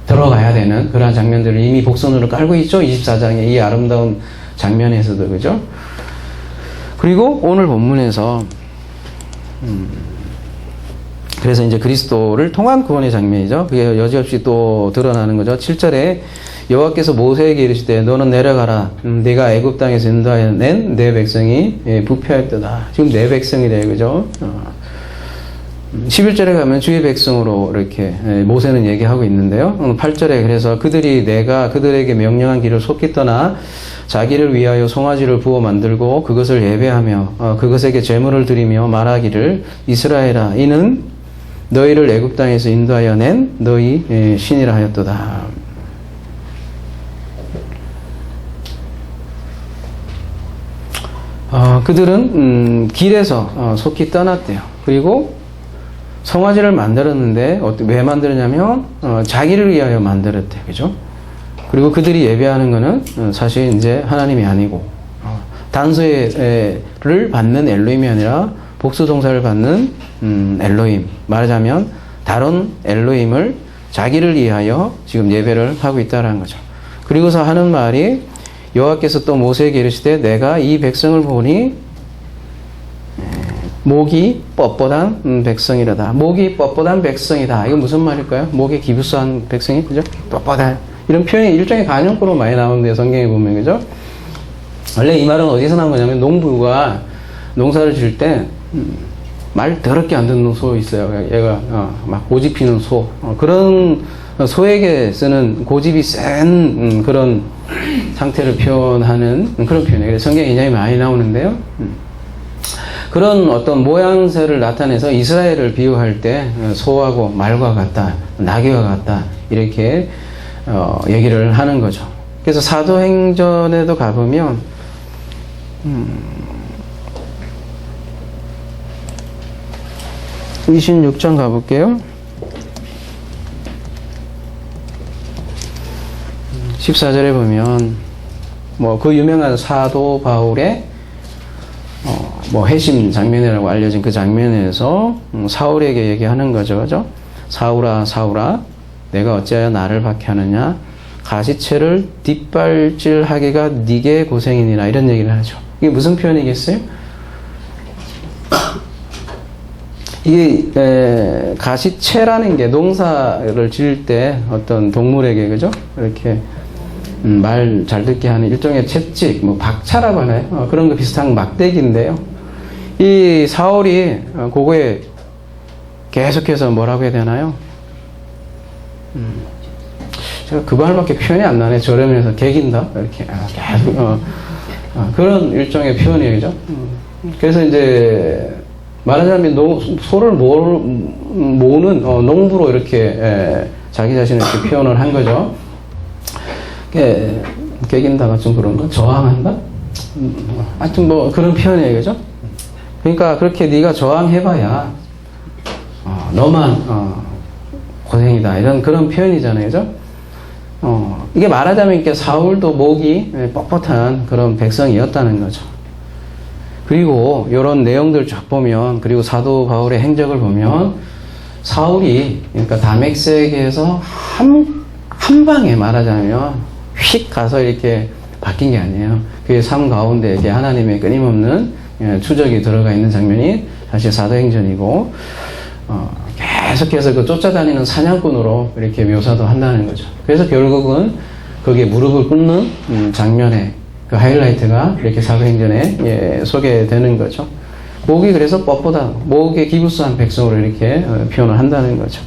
들어가야 되는 그런 장면들을 이미 복선으로 깔고 있죠. 24장의 이 아름다운 장면에서도, 그죠? 그리고 오늘 본문에서 그래서 이제 그리스도를 통한 구원의 장면이죠. 그게 여지없이 또 드러나는 거죠. 7절에 여호와께서 모세에게 이르시되 너는 내려가라. 네가 애굽 땅에서 인도하여 낸 내 백성이 부패하였도다. 지금 내 백성이래요. 그죠? 11절에 가면 주의 백성으로 이렇게 모세는 얘기하고 있는데요. 8절에 그래서 그들이 내가 그들에게 명령한 길을 속히 떠나 자기를 위하여 송아지를 부어 만들고 그것을 예배하며 그것에게 제물을 드리며 말하기를 이스라엘아 이는 너희를 애굽 땅에서 인도하여 낸 너희 신이라 하였도다. 그들은 길에서 속히 떠났대요. 그리고 송아지를 만들었는데 왜 만들었냐면 자기를 위하여 만들었대요. 그죠? 그리고 그들이 예배하는 것은 사실 이제 하나님이 아니고 단서를 받는 엘로힘이 아니라 복수동사를 받는 엘로힘, 말하자면 다른 엘로힘을 자기를 위하여 지금 예배를 하고 있다는 거죠. 그리고서 하는 말이 여호와께서 또 모세에게 이르시되 내가 이 백성을 보니 목이 뻣뻣한 백성이라다. 목이 뻣뻣한 백성이다. 이건 무슨 말일까요? 목이 기부스한 백성이, 그죠? 뻣뻣한. 이런 표현이 일종의 관용구로 많이 나오는데 성경에 보면, 그죠? 원래 이 말은 어디서 나온 거냐면 농부가 농사를 지을 때 말 더럽게 안 듣는 소 있어요. 얘가 막 고집 피는 소. 그런 소에게 쓰는 고집이 센 그런 상태를 표현하는 그런 표현이에요. 그래서 성경에 굉장히 많이 나오는데요. 그런 어떤 모양새를 나타내서 이스라엘을 비유할 때 소하고 말과 같다, 나귀와 같다 이렇게 얘기를 하는 거죠. 그래서 사도행전에도 가보면 26장 가볼게요. 14절에 보면 뭐 그 유명한 사도 바울의 뭐 회심 장면이라고 알려진 그 장면에서 사울에게 얘기하는 거죠. 그죠? 사울아 사울아 내가 어찌하여 나를 박해하느냐 가시채를 뒷발질하기가 네게 고생이니라 이런 얘기를 하죠. 이게 무슨 표현이겠어요? 이게 가시채라는 게 농사를 지을 때 어떤 동물에게 그죠? 이렇게 말 잘 듣게 하는 일종의 채찍, 뭐 박차라고 하나요? 그런 거 비슷한 막대기인데요. 이 사울이 그거에 계속해서 뭐라고 해야 되나요? 제가 그 말밖에 표현이 안 나네. 저렴해서 개긴다 이렇게 계속 그런 일종의 표현이에요, 그죠? 그래서 이제 말하자면 소를 모으는 농부로 이렇게 자기 자신을 이렇게 표현을 한 거죠. 개긴다가 좀 그런가? 저항한다? 하여튼 뭐 그런 표현이에요, 그죠? 그러니까 그렇게 네가 저항해봐야 너만 고생이다 이런 그런 표현이잖아요, 그죠? 이게 말하자면 이렇게 사울도 목이 뻣뻣한 그런 백성이었다는 거죠. 그리고 이런 내용들 쫙 보면, 그리고 사도 바울의 행적을 보면 사울이 그러니까 다메섹에서 한 방에 말하자면 휙 가서 이렇게 바뀐 게 아니에요. 그의 삶 가운데 이렇게 하나님의 끊임없는 추적이 들어가 있는 장면이 사실 사도행전이고, 계속해서 그 쫓아다니는 사냥꾼으로 이렇게 묘사도 한다는 거죠. 그래서 결국은 거기에 무릎을 꿇는 장면의 그 하이라이트가 이렇게 사도행전에 소개되는 거죠. 목이 그래서 뻣뻣한, 목에 기부스한 백성으로 이렇게 표현을 한다는 거죠.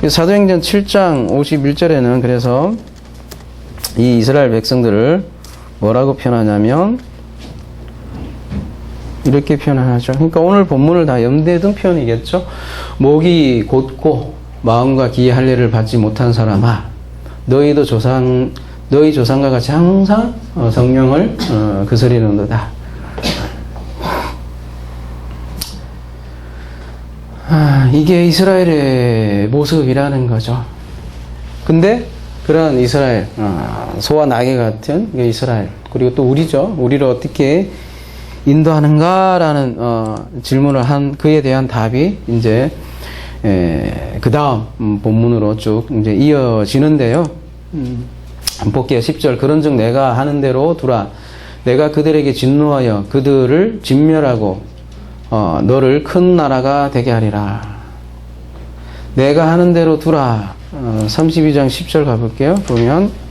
사도행전 7장 51절에는 그래서 이 이스라엘 백성들을 뭐라고 표현하냐면 이렇게 표현하죠. 그러니까 오늘 본문을 다 염두에 둔 표현이겠죠. 목이 곧고 마음과 기의 할례를 받지 못한 사람아, 너희 조상과 같이 항상 성령을 그스리는도다. 이게 이스라엘의 모습이라는 거죠. 근데 그런 이스라엘, 소와 나귀 같은 이스라엘, 그리고 또 우리죠. 우리를 어떻게 인도하는가라는 질문을 한 그에 대한 답이 이제 그 다음 본문으로 쭉 이제 이어지는데요. 한번 볼게요. 10절. 그런즉 내가 하는 대로 두라. 내가 그들에게 진노하여 그들을 진멸하고 너를 큰 나라가 되게 하리라. 내가 하는 대로 두라. 32장 10절 가볼게요. 보면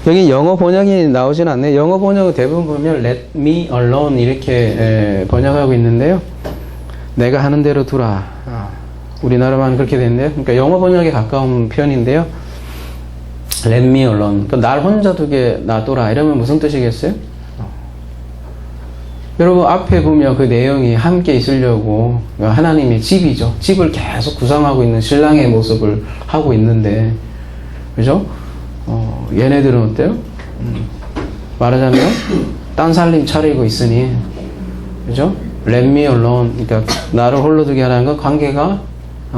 여기 영어 번역이 나오진 않네요. 영어 번역은 대부분 보면 let me alone 이렇게 번역하고 있는데요. 내가 하는 대로 두라. 우리나라만 그렇게 됐네요. 그러니까 영어 번역에 가까운 표현인데요. let me alone. 그러니까 날 혼자 두게 놔둬라. 이러면 무슨 뜻이겠어요? 여러분 앞에 보면 그 내용이 함께 있으려고 하나님의 집이죠. 집을 계속 구성하고 있는 신랑의 모습을 하고 있는데, 그죠? 얘네들은 어때요? 말하자면 딴 살림 차리고 있으니, 그죠? Let me alone. 그러니까 나를 홀로 두게 하라는 건 관계가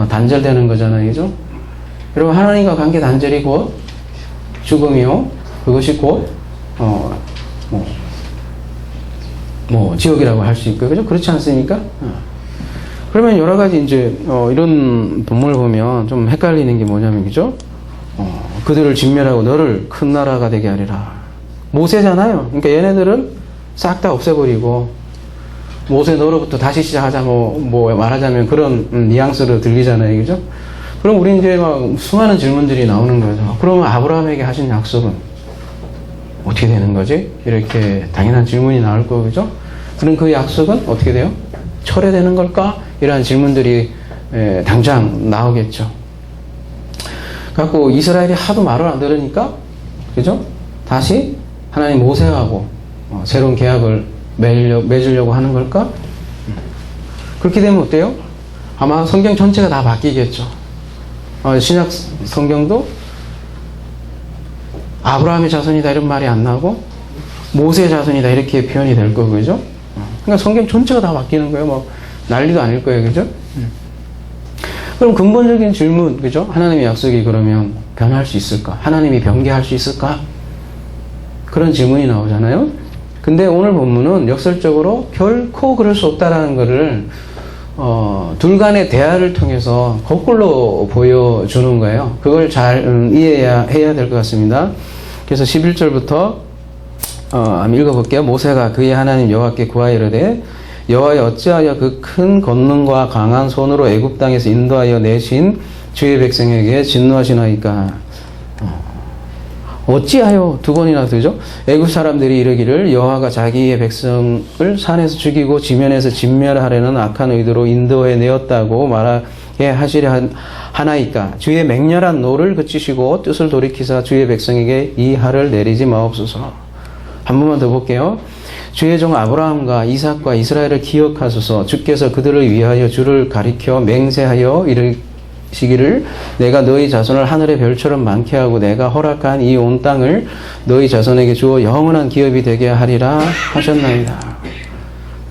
단절되는 거잖아요, 그죠? 여러분 하나님과 관계 단절이 곧 죽음이요. 그것이 곧 지옥이라고 할 수 있고, 그죠? 그렇지 않습니까? 그러면 여러 가지 이제 이런 본문을 보면 좀 헷갈리는 게 뭐냐면, 그죠? 그들을 진멸하고 너를 큰 나라가 되게 하리라. 모세잖아요. 그러니까 얘네들은 싹 다 없애버리고 모세 너로부터 다시 시작하자 뭐 말하자면 그런 뉘앙스로 들리잖아요, 그죠? 그럼 우리 이제 막 수많은 질문들이 나오는 거죠. 그러면 아브라함에게 하신 약속은 어떻게 되는 거지? 이렇게 당연한 질문이 나올 거고, 그죠? 그럼 그 약속은 어떻게 돼요? 철회되는 걸까? 이러한 질문들이 당장 나오겠죠. 갖고 이스라엘이 하도 말을 안 들으니까, 그죠? 다시 하나님 모세하고 새로운 계약을 맺으려고 하는 걸까? 그렇게 되면 어때요? 아마 성경 전체가 다 바뀌겠죠. 신약 성경도 아브라함의 자손이다 이런 말이 안 나고 모세의 자손이다 이렇게 표현이 될 거고, 그죠? 그러니까 성경 전체가 다 바뀌는 거예요. 뭐 난리도 아닐 거예요, 그죠? 그럼 근본적인 질문, 그죠? 하나님의 약속이 그러면 변할 수 있을까? 하나님이 변개할 수 있을까? 그런 질문이 나오잖아요. 근데 오늘 본문은 역설적으로 결코 그럴 수 없다라는 것을 둘 간의 대화를 통해서 거꾸로 보여주는 거예요. 그걸 잘 해야 될 것 같습니다. 그래서 11절부터 한번 읽어볼게요. 모세가 그의 하나님 여호와께 구하여 이르되 여호와여 어찌하여 그 큰 권능과 강한 손으로 애굽 땅에서 인도하여 내신 주의 백성에게 진노하시나이까. 어찌하여 두 번이나 되죠? 애굽 사람들이 이르기를 여호와가 자기의 백성을 산에서 죽이고 지면에서 진멸하려는 악한 의도로 인도해 내었다고 말하게 하시려 하나이까. 주의 맹렬한 노를 그치시고 뜻을 돌이키사 주의 백성에게 이 하를 내리지 마옵소서. 한 번만 더 볼게요. 주의 종 아브라함과 이삭과 이스라엘을 기억하소서. 주께서 그들을 위하여 주를 가리켜 맹세하여 이르시기를 내가 너희 자손을 하늘의 별처럼 많게 하고 내가 허락한 이 온 땅을 너희 자손에게 주어 영원한 기업이 되게 하리라 하셨나이다.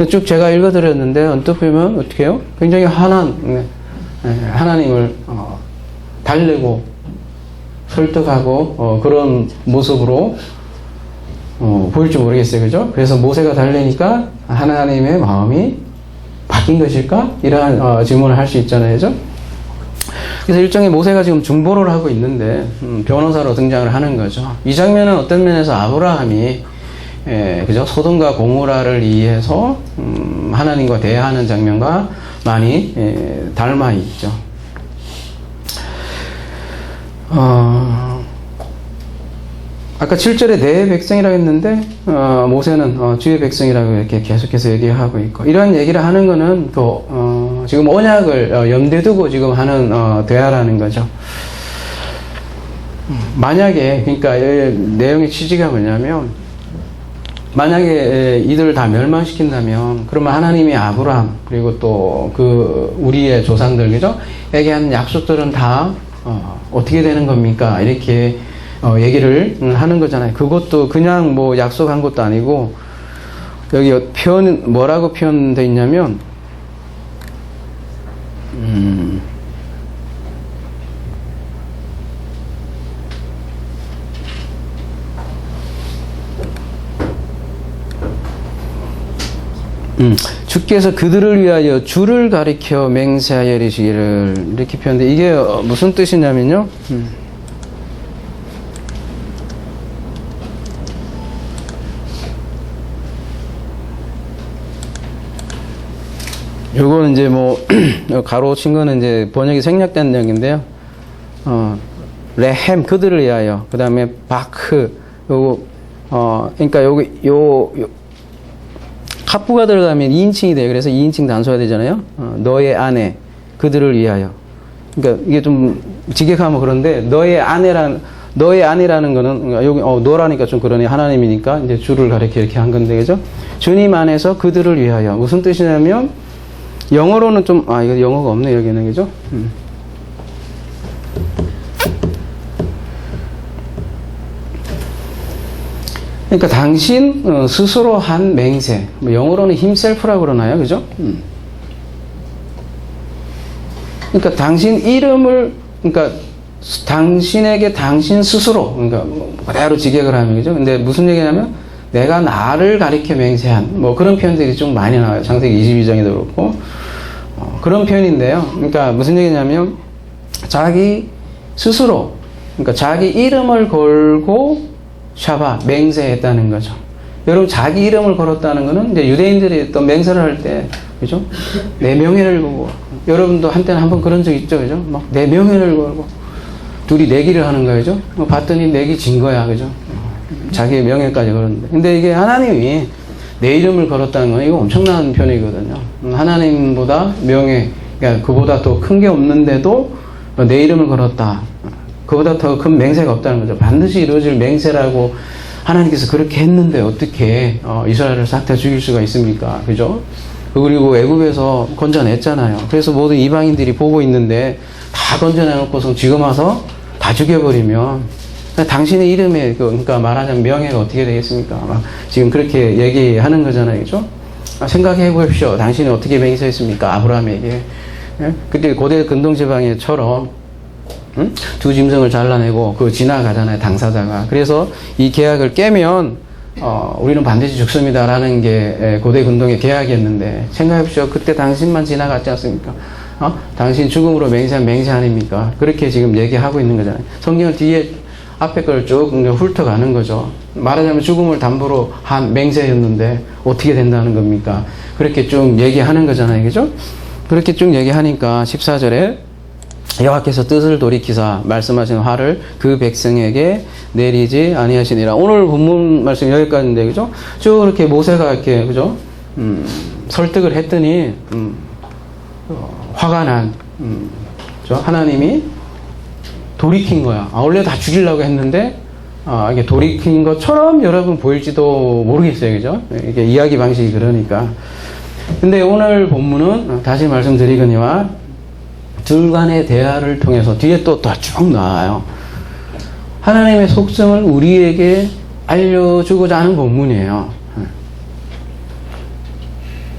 쭉 제가 읽어드렸는데 언뜻 보면 어떻게 해요? 굉장히 하나님을 달래고 설득하고 그런 모습으로 보일지 모르겠어요. 그죠? 그래서 모세가 달래니까 하나님의 마음이 바뀐 것일까? 이러한 질문을 할 수 있잖아요. 그죠? 그래서 일종의 모세가 지금 중보를 하고 있는데 변호사로 등장을 하는 거죠. 이 장면은 어떤 면에서 아브라함이 그죠? 소돔과 고모라를 이해해서 하나님과 대화하는 장면과 많이 닮아 있죠. 아까 7절에 내 백성이라고 했는데 모세는 주의 백성이라고 이렇게 계속해서 얘기하고 있고, 이런 얘기를 하는 거는 지금 언약을 염두에 두고 지금 하는 대화라는 거죠. 만약에, 그러니까 내용의 취지가 뭐냐면, 만약에 이들을 다 멸망시킨다면 그러면 하나님이 아브라함 그리고 또 우리의 조상들, 그죠? 에게 한 약속들은 다 어떻게 되는 겁니까? 이렇게 얘기를 하는 거잖아요. 그것도 그냥 뭐 약속한 것도 아니고, 여기 뭐라고 표현되어 있냐면, 주께서 그들을 위하여 주를 가리켜 맹세하여 이르시기를, 이렇게 표현돼. 이게 무슨 뜻이냐면요. 요거는 이제 가로 친 거는 이제 번역이 생략된 내용인데요. 레헴, 그들을 위하여. 그 다음에 바크, 그러니까 카프가 들어가면 2인칭이 돼요. 그래서 2인칭 단수가 되잖아요. 너의 아내, 그들을 위하여. 그러니까 이게 좀 직역하면 그런데, 너의 아내라는 거는, 여기, 너라니까 좀 그러네. 하나님이니까 이제 주를 가리켜 이렇게 한 건데, 그죠? 주님 안에서 그들을 위하여. 무슨 뜻이냐면, 영어로는 좀, 이거 영어가 없네, 여기는, 그죠? 그러니까 당신 스스로 한 맹세, 영어로는 himself라고 그러나요? 그죠? 그러니까 당신 이름을, 그러니까 당신에게 당신 스스로, 그러니까 그대로 직역을 하면, 그죠? 근데 무슨 얘기냐면, 내가 나를 가리켜 맹세한, 그런 표현들이 좀 많이 나와요. 창세기 22장에도 그렇고. 그런 표현인데요. 그러니까 무슨 얘기냐면, 자기 스스로, 그러니까 자기 이름을 걸고 맹세했다는 거죠. 여러분, 자기 이름을 걸었다는 거는 이제 유대인들이 또 맹세를 할 때, 그죠? 내 명예를 걸고, 여러분도 한때는 한번 그런 적 있죠, 그죠? 막 내 명예를 걸고, 둘이 내기를 하는 거죠. 봤더니 내기 진 거야, 그죠? 자기의 명예까지 걸었는데. 근데 이게 하나님이 내 이름을 걸었다는 건 이거 엄청난 표현이거든요. 하나님보다 그러니까 그보다 더 큰 게 없는데도 내 이름을 걸었다. 그보다 더 큰 맹세가 없다는 거죠. 반드시 이루어질 맹세라고 하나님께서 그렇게 했는데 어떻게 이스라엘을 싹 다 죽일 수가 있습니까? 그죠? 그리고 애굽에서 건져냈잖아요. 그래서 모든 이방인들이 보고 있는데 다 건져내놓고서 지금 와서 다 죽여버리면 당신의 이름에 그러니까 말하자면 명예가 어떻게 되겠습니까? 막 지금 그렇게 얘기하는 거잖아요. 그죠? 생각해 보십시오. 당신이 어떻게 맹세했습니까? 아브라함에게. 예? 그때 고대 근동지방에처럼 두 짐승을 잘라내고 지나가잖아요. 당사자가. 그래서 이 계약을 깨면 우리는 반드시 죽습니다라는 게 고대 군동의 계약이었는데, 생각해보십시오. 그때 당신만 지나갔지 않습니까? 당신 죽음으로 맹세한 맹세 아닙니까? 그렇게 지금 얘기하고 있는 거잖아요. 성경을 뒤에 앞에 걸 쭉 훑어가는 거죠. 말하자면 죽음을 담보로 한 맹세였는데 어떻게 된다는 겁니까? 그렇게 쭉 얘기하는 거잖아요. 그죠? 그렇게 쭉 얘기하니까 14절에 여호와께서 뜻을 돌이키사 말씀하신 화를 그 백성에게 내리지 아니하시니라. 오늘 본문 말씀 여기까지인데, 그죠? 쭉 이렇게 모세가 이렇게, 그죠? 설득을 했더니, 화가 난, 하나님이 돌이킨 거야. 원래 다 죽이려고 했는데, 이게 돌이킨 것처럼 여러분 보일지도 모르겠어요. 그죠? 이게 이야기 방식이 그러니까. 근데 오늘 본문은 다시 말씀드리거니와 둘 간의 대화를 통해서 뒤에 또 쭉 나와요. 하나님의 속성을 우리에게 알려주고자 하는 본문이에요.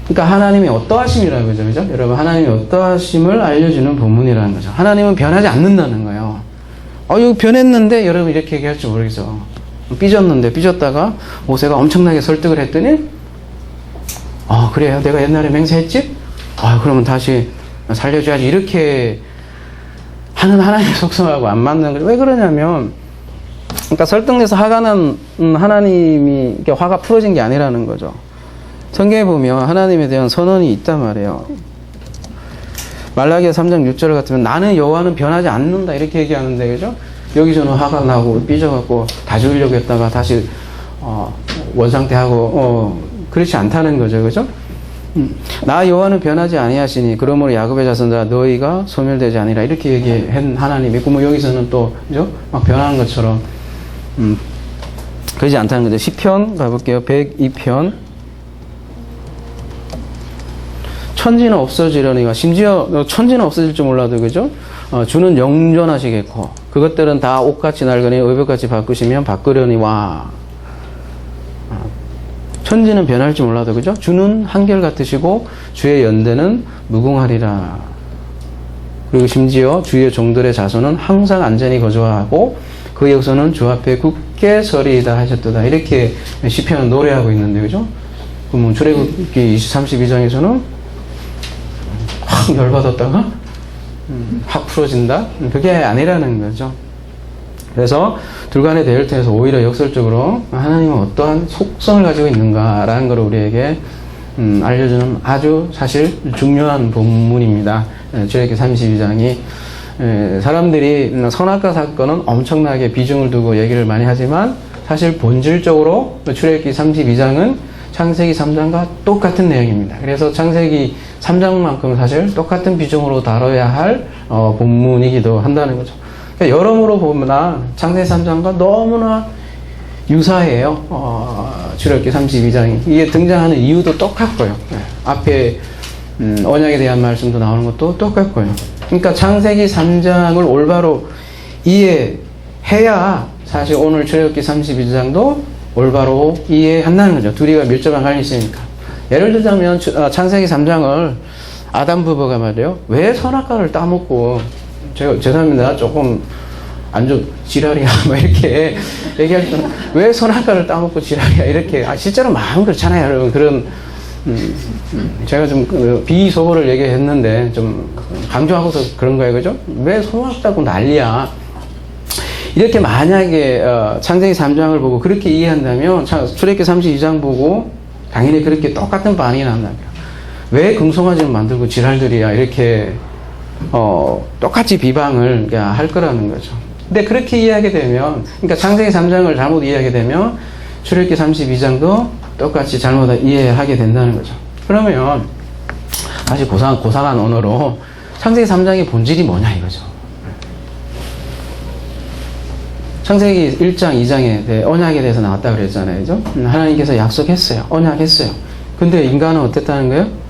그러니까 하나님의 어떠하심이라는 거죠. 그죠? 여러분, 하나님의 어떠하심을 알려주는 본문이라는 거죠. 하나님은 변하지 않는다는 거예요. 이거 변했는데, 여러분 이렇게 얘기할 줄 모르겠어. 삐졌다가 모세가 엄청나게 설득을 했더니, 그래요? 내가 옛날에 맹세했지? 그러면 다시 살려줘야지. 이렇게 하는 하나님의 속성하고 안 맞는 거죠. 왜 그러냐면, 그러니까 설득돼서 화가 난 하나님이 화가 풀어진 게 아니라는 거죠. 성경에 보면 하나님에 대한 선언이 있단 말이에요. 말라기야 3장 6절 같으면 나는 여호와는 변하지 않는다 이렇게 얘기하는데, 그죠? 여기서는 화가 나고 삐져갖고 다 죽이려고 했다가 다시 원상태하고 그렇지 않다는 거죠. 그죠? 나 여호와는 변하지 아니하시니 그러므로 야곱의 자손들아 너희가 소멸되지 아니라 이렇게 얘기한 하나님이 있고, 여기서는 또 그죠? 막 변하는 것처럼 그러지 않다는 거죠. 시편 가볼게요. 102편. 천지는 없어지려니와, 심지어 천지는 없어질 줄 몰라도, 그죠? 주는 영존하시겠고 그것들은 다 옷같이 낡으니 의복같이 바꾸시면 바꾸려니와. 천지는 변할지 몰라도, 그죠? 주는 한결같으시고 주의 연대는 무궁하리라. 그리고 심지어 주의 종들의 자손은 항상 안전히 거주하고 그의 후손은 주 앞에 굳게 서리이다 하셨도다. 이렇게 시편은 노래하고 있는데, 그죠? 그러면 출애굽기 32장에서는 확 열받았다가 확 풀어진다? 그게 아니라는 거죠. 그래서 둘 간의 대화를 통해서 오히려 역설적으로 하나님은 어떠한 속성을 가지고 있는가라는 걸 우리에게 알려주는 아주 사실 중요한 본문입니다. 출애굽기 32장이 사람들이 선악과 사건은 엄청나게 비중을 두고 얘기를 많이 하지만 사실 본질적으로 출애굽기 32장은 창세기 3장과 똑같은 내용입니다. 그래서 창세기 3장만큼 사실 똑같은 비중으로 다뤄야 할 본문이기도 한다는 거죠. 그러니까 여러모로 보면 창세기 3장과 너무나 유사해요. 출애굽기 32장이. 이게 등장하는 이유도 똑같고요. 앞에 언약에 대한 말씀도 나오는 것도 똑같고요. 그러니까 창세기 3장을 올바로 이해해야 사실 오늘 출애굽기 32장도 올바로 이해한다는 거죠. 둘이가 밀접한 관련이 있으니까. 예를 들자면 창세기 3장을 아담 부부가 말이에요. 왜 선악과를 따먹고, 죄송합니다. 조금 지랄이야 뭐 이렇게 얘기할 때 왜 선악과를 따먹고 지랄이야 이렇게. 실제로 마음 그렇잖아요, 여러분. 그런 제가 좀 비속어를 얘기했는데 좀 강조하고서 그런 거예요, 그죠? 왜 선악 따고 난리야? 이렇게 만약에 창세기 3장을 보고 그렇게 이해한다면 출애굽기 32장 보고 당연히 그렇게 똑같은 반응이 난다고요. 왜 금송아지를 만들고 지랄들이야 이렇게 똑같이 비방을 할 거라는 거죠. 근데 그렇게 이해하게 되면, 그러니까 창세기 3장을 잘못 이해하게 되면 출애굽기 32장도 똑같이 잘못 이해하게 된다는 거죠. 그러면 다시 고상한 언어로 창세기 3장의 본질이 뭐냐 이거죠. 창세기 1장, 2장에 언약에 대해서 나왔다고 그랬잖아요. 그죠? 하나님께서 약속했어요. 언약했어요. 근데 인간은 어땠다는 거예요?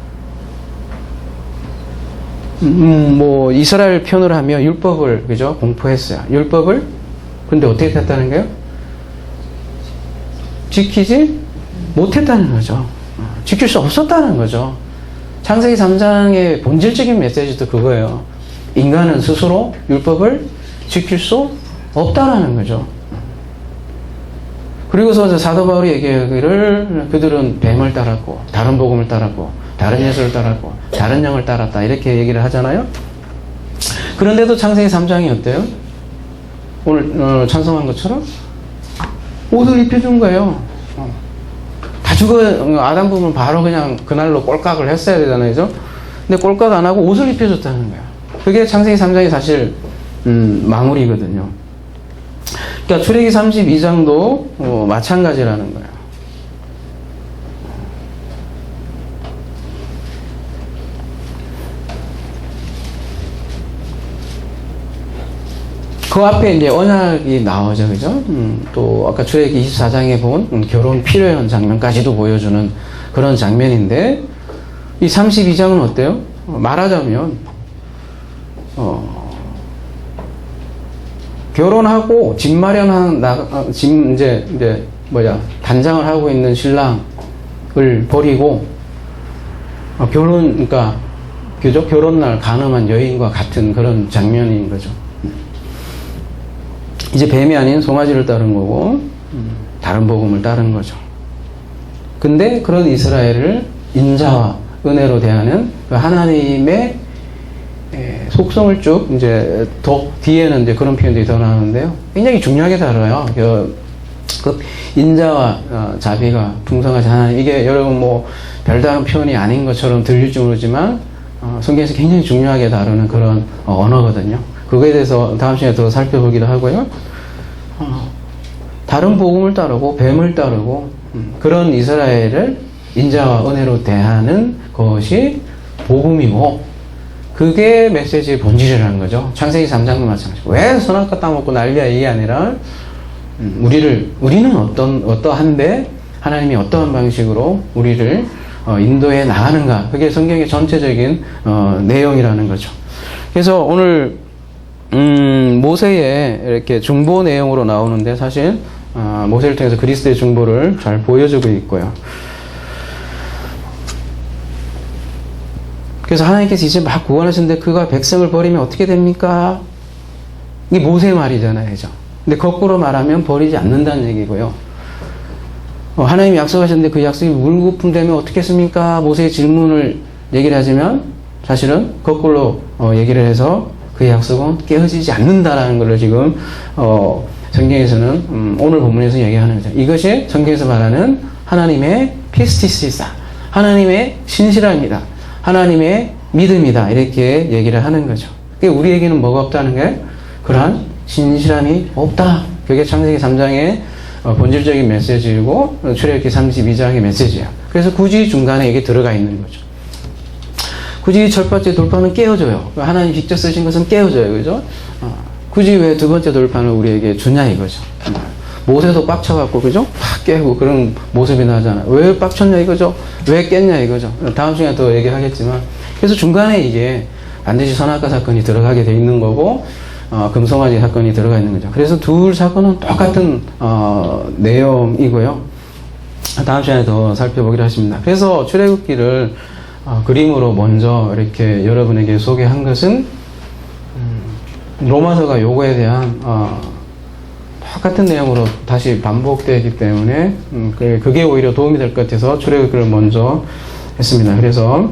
이스라엘 편으로 하면 율법을, 그죠? 공포했어요. 율법을? 근데 어떻게 했다는 거예요? 지키지 못했다는 거죠. 지킬 수 없었다는 거죠. 창세기 3장의 본질적인 메시지도 그거예요. 인간은 스스로 율법을 지킬 수 없다라는 거죠. 그리고서 사도 바울이 얘기하기를 그들은 뱀을 따랐고 다른 복음을 따랐고 다른 예수를 따랐고 다른 영을 따랐다 이렇게 얘기를 하잖아요. 그런데도 창세기 3장이 어때요? 오늘 찬송한 것처럼 옷을 입혀준 거예요. 다 아담 부분 바로 그냥 그날로 꼴깍을 했어야 되잖아요. 그죠? 근데 꼴깍 안 하고 옷을 입혀줬다는 거예요. 그게 창세기 3장이 사실 마무리거든요. 그러니까 출애기 32장도 마찬가지라는 거예요. 그 앞에 이제 언약이 나오죠, 그죠? 또 아까 출애기 24장에 본 결혼 필요한 장면까지도 보여주는 그런 장면인데 이 32장은 어때요? 말하자면 결혼하고 집 마련한 이제 단장을 하고 있는 신랑을 버리고 그러니까 그죠? 결혼날 간음한 여인과 같은 그런 장면인 거죠. 이제 뱀이 아닌 송아지를 따른 거고 다른 복음을 따른 거죠. 근데 그런 이스라엘을 인자와 은혜로 대하는 그 하나님의 속성을 쭉 이제 더 뒤에는 이제 그런 표현들이 더 나오는데요. 굉장히 중요하게 다뤄요. 그 인자와 자비가 풍성하신 하나님, 이게 여러분 뭐 별다른 표현이 아닌 것처럼 들릴지 모르지만 성경에서 굉장히 중요하게 다루는 그런 언어거든요. 그거에 대해서 다음 시간에 더 살펴보기도 하고요. 다른 복음을 따르고 뱀을 따르고 그런 이스라엘을 인자와 은혜로 대하는 것이 복음이고 그게 메시지의 본질이라는 거죠. 창세기 3장도 마찬가지고 왜 선악과 따먹고 난리야 이게 아니라 우리는 어떠한데 하나님이 어떠한 방식으로 우리를 인도해 나가는가, 그게 성경의 전체적인 내용이라는 거죠. 그래서 오늘 모세의 이렇게 중보 내용으로 나오는데 사실 모세를 통해서 그리스도의 중보를 잘 보여주고 있고요. 그래서 하나님께서 이제 막 구원하셨는데 그가 백성을 버리면 어떻게 됩니까? 이게 모세의 말이잖아요, 그죠? 근데 거꾸로 말하면 버리지 않는다는 얘기고요. 하나님이 약속하셨는데 그 약속이 물거품 되면 어떻게 했습니까? 모세의 질문을 얘기를 하자면 사실은 거꾸로 얘기를 해서 그 약속은 깨어지지 않는다라는 것을 지금 성경에서는 오늘 본문에서 얘기하는 거죠. 이것이 성경에서 말하는 하나님의 피스티시사, 하나님의 신실함이다, 하나님의 믿음이다, 이렇게 얘기를 하는 거죠. 그러니까 우리에게는 뭐가 없다는 게 그러한 신실함이 없다. 그게 창세기 3장의 본질적인 메시지이고 출애굽기 32장의 메시지예요. 그래서 굳이 중간에 이게 들어가 있는 거죠. 굳이 첫 번째 돌판은 깨어져요. 하나님 직접 쓰신 것은 깨어져요. 그죠? 굳이 왜 두 번째 돌판을 우리에게 주냐 이거죠. 모세도 빡쳐갖고, 그죠? 팍 깨고 그런 모습이 나잖아요. 왜 빡쳤냐 이거죠? 왜 깼냐 이거죠? 다음 시간에 또 얘기하겠지만. 그래서 중간에 이게 반드시 선악과 사건이 들어가게 돼 있는 거고, 금송아지 사건이 들어가 있는 거죠. 그래서 둘 사건은 똑같은, 내용이고요. 다음 시간에 더 살펴보기로 하십니다. 그래서 출애굽기를 그림으로 먼저 이렇게 여러분에게 소개한 것은 로마서가 요거에 대한 똑같은 내용으로 다시 반복되기 때문에 그게 오히려 도움이 될 것 같아서 출애굽기를 먼저 했습니다. 그래서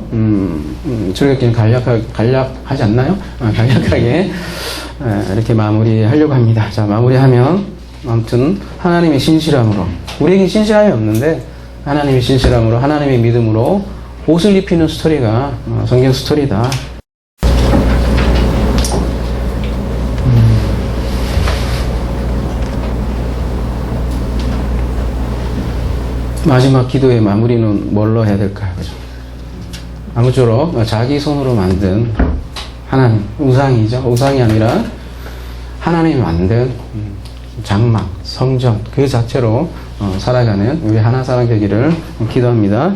출애굽기는 간략하지 않나요? 간략하게 이렇게 마무리하려고 합니다. 자, 마무리하면 아무튼 하나님의 신실함으로, 우리에겐 신실함이 없는데 하나님의 신실함으로, 하나님의 믿음으로 옷을 입히는 스토리가 성경 스토리다. 마지막 기도의 마무리는 뭘로 해야 될까요? 그죠? 아무쪼록 자기 손으로 만든 하나님, 우상이죠. 우상이 아니라 하나님이 만든 장막, 성전 그 자체로 살아가는 우리 하나 사람 되기를 기도합니다.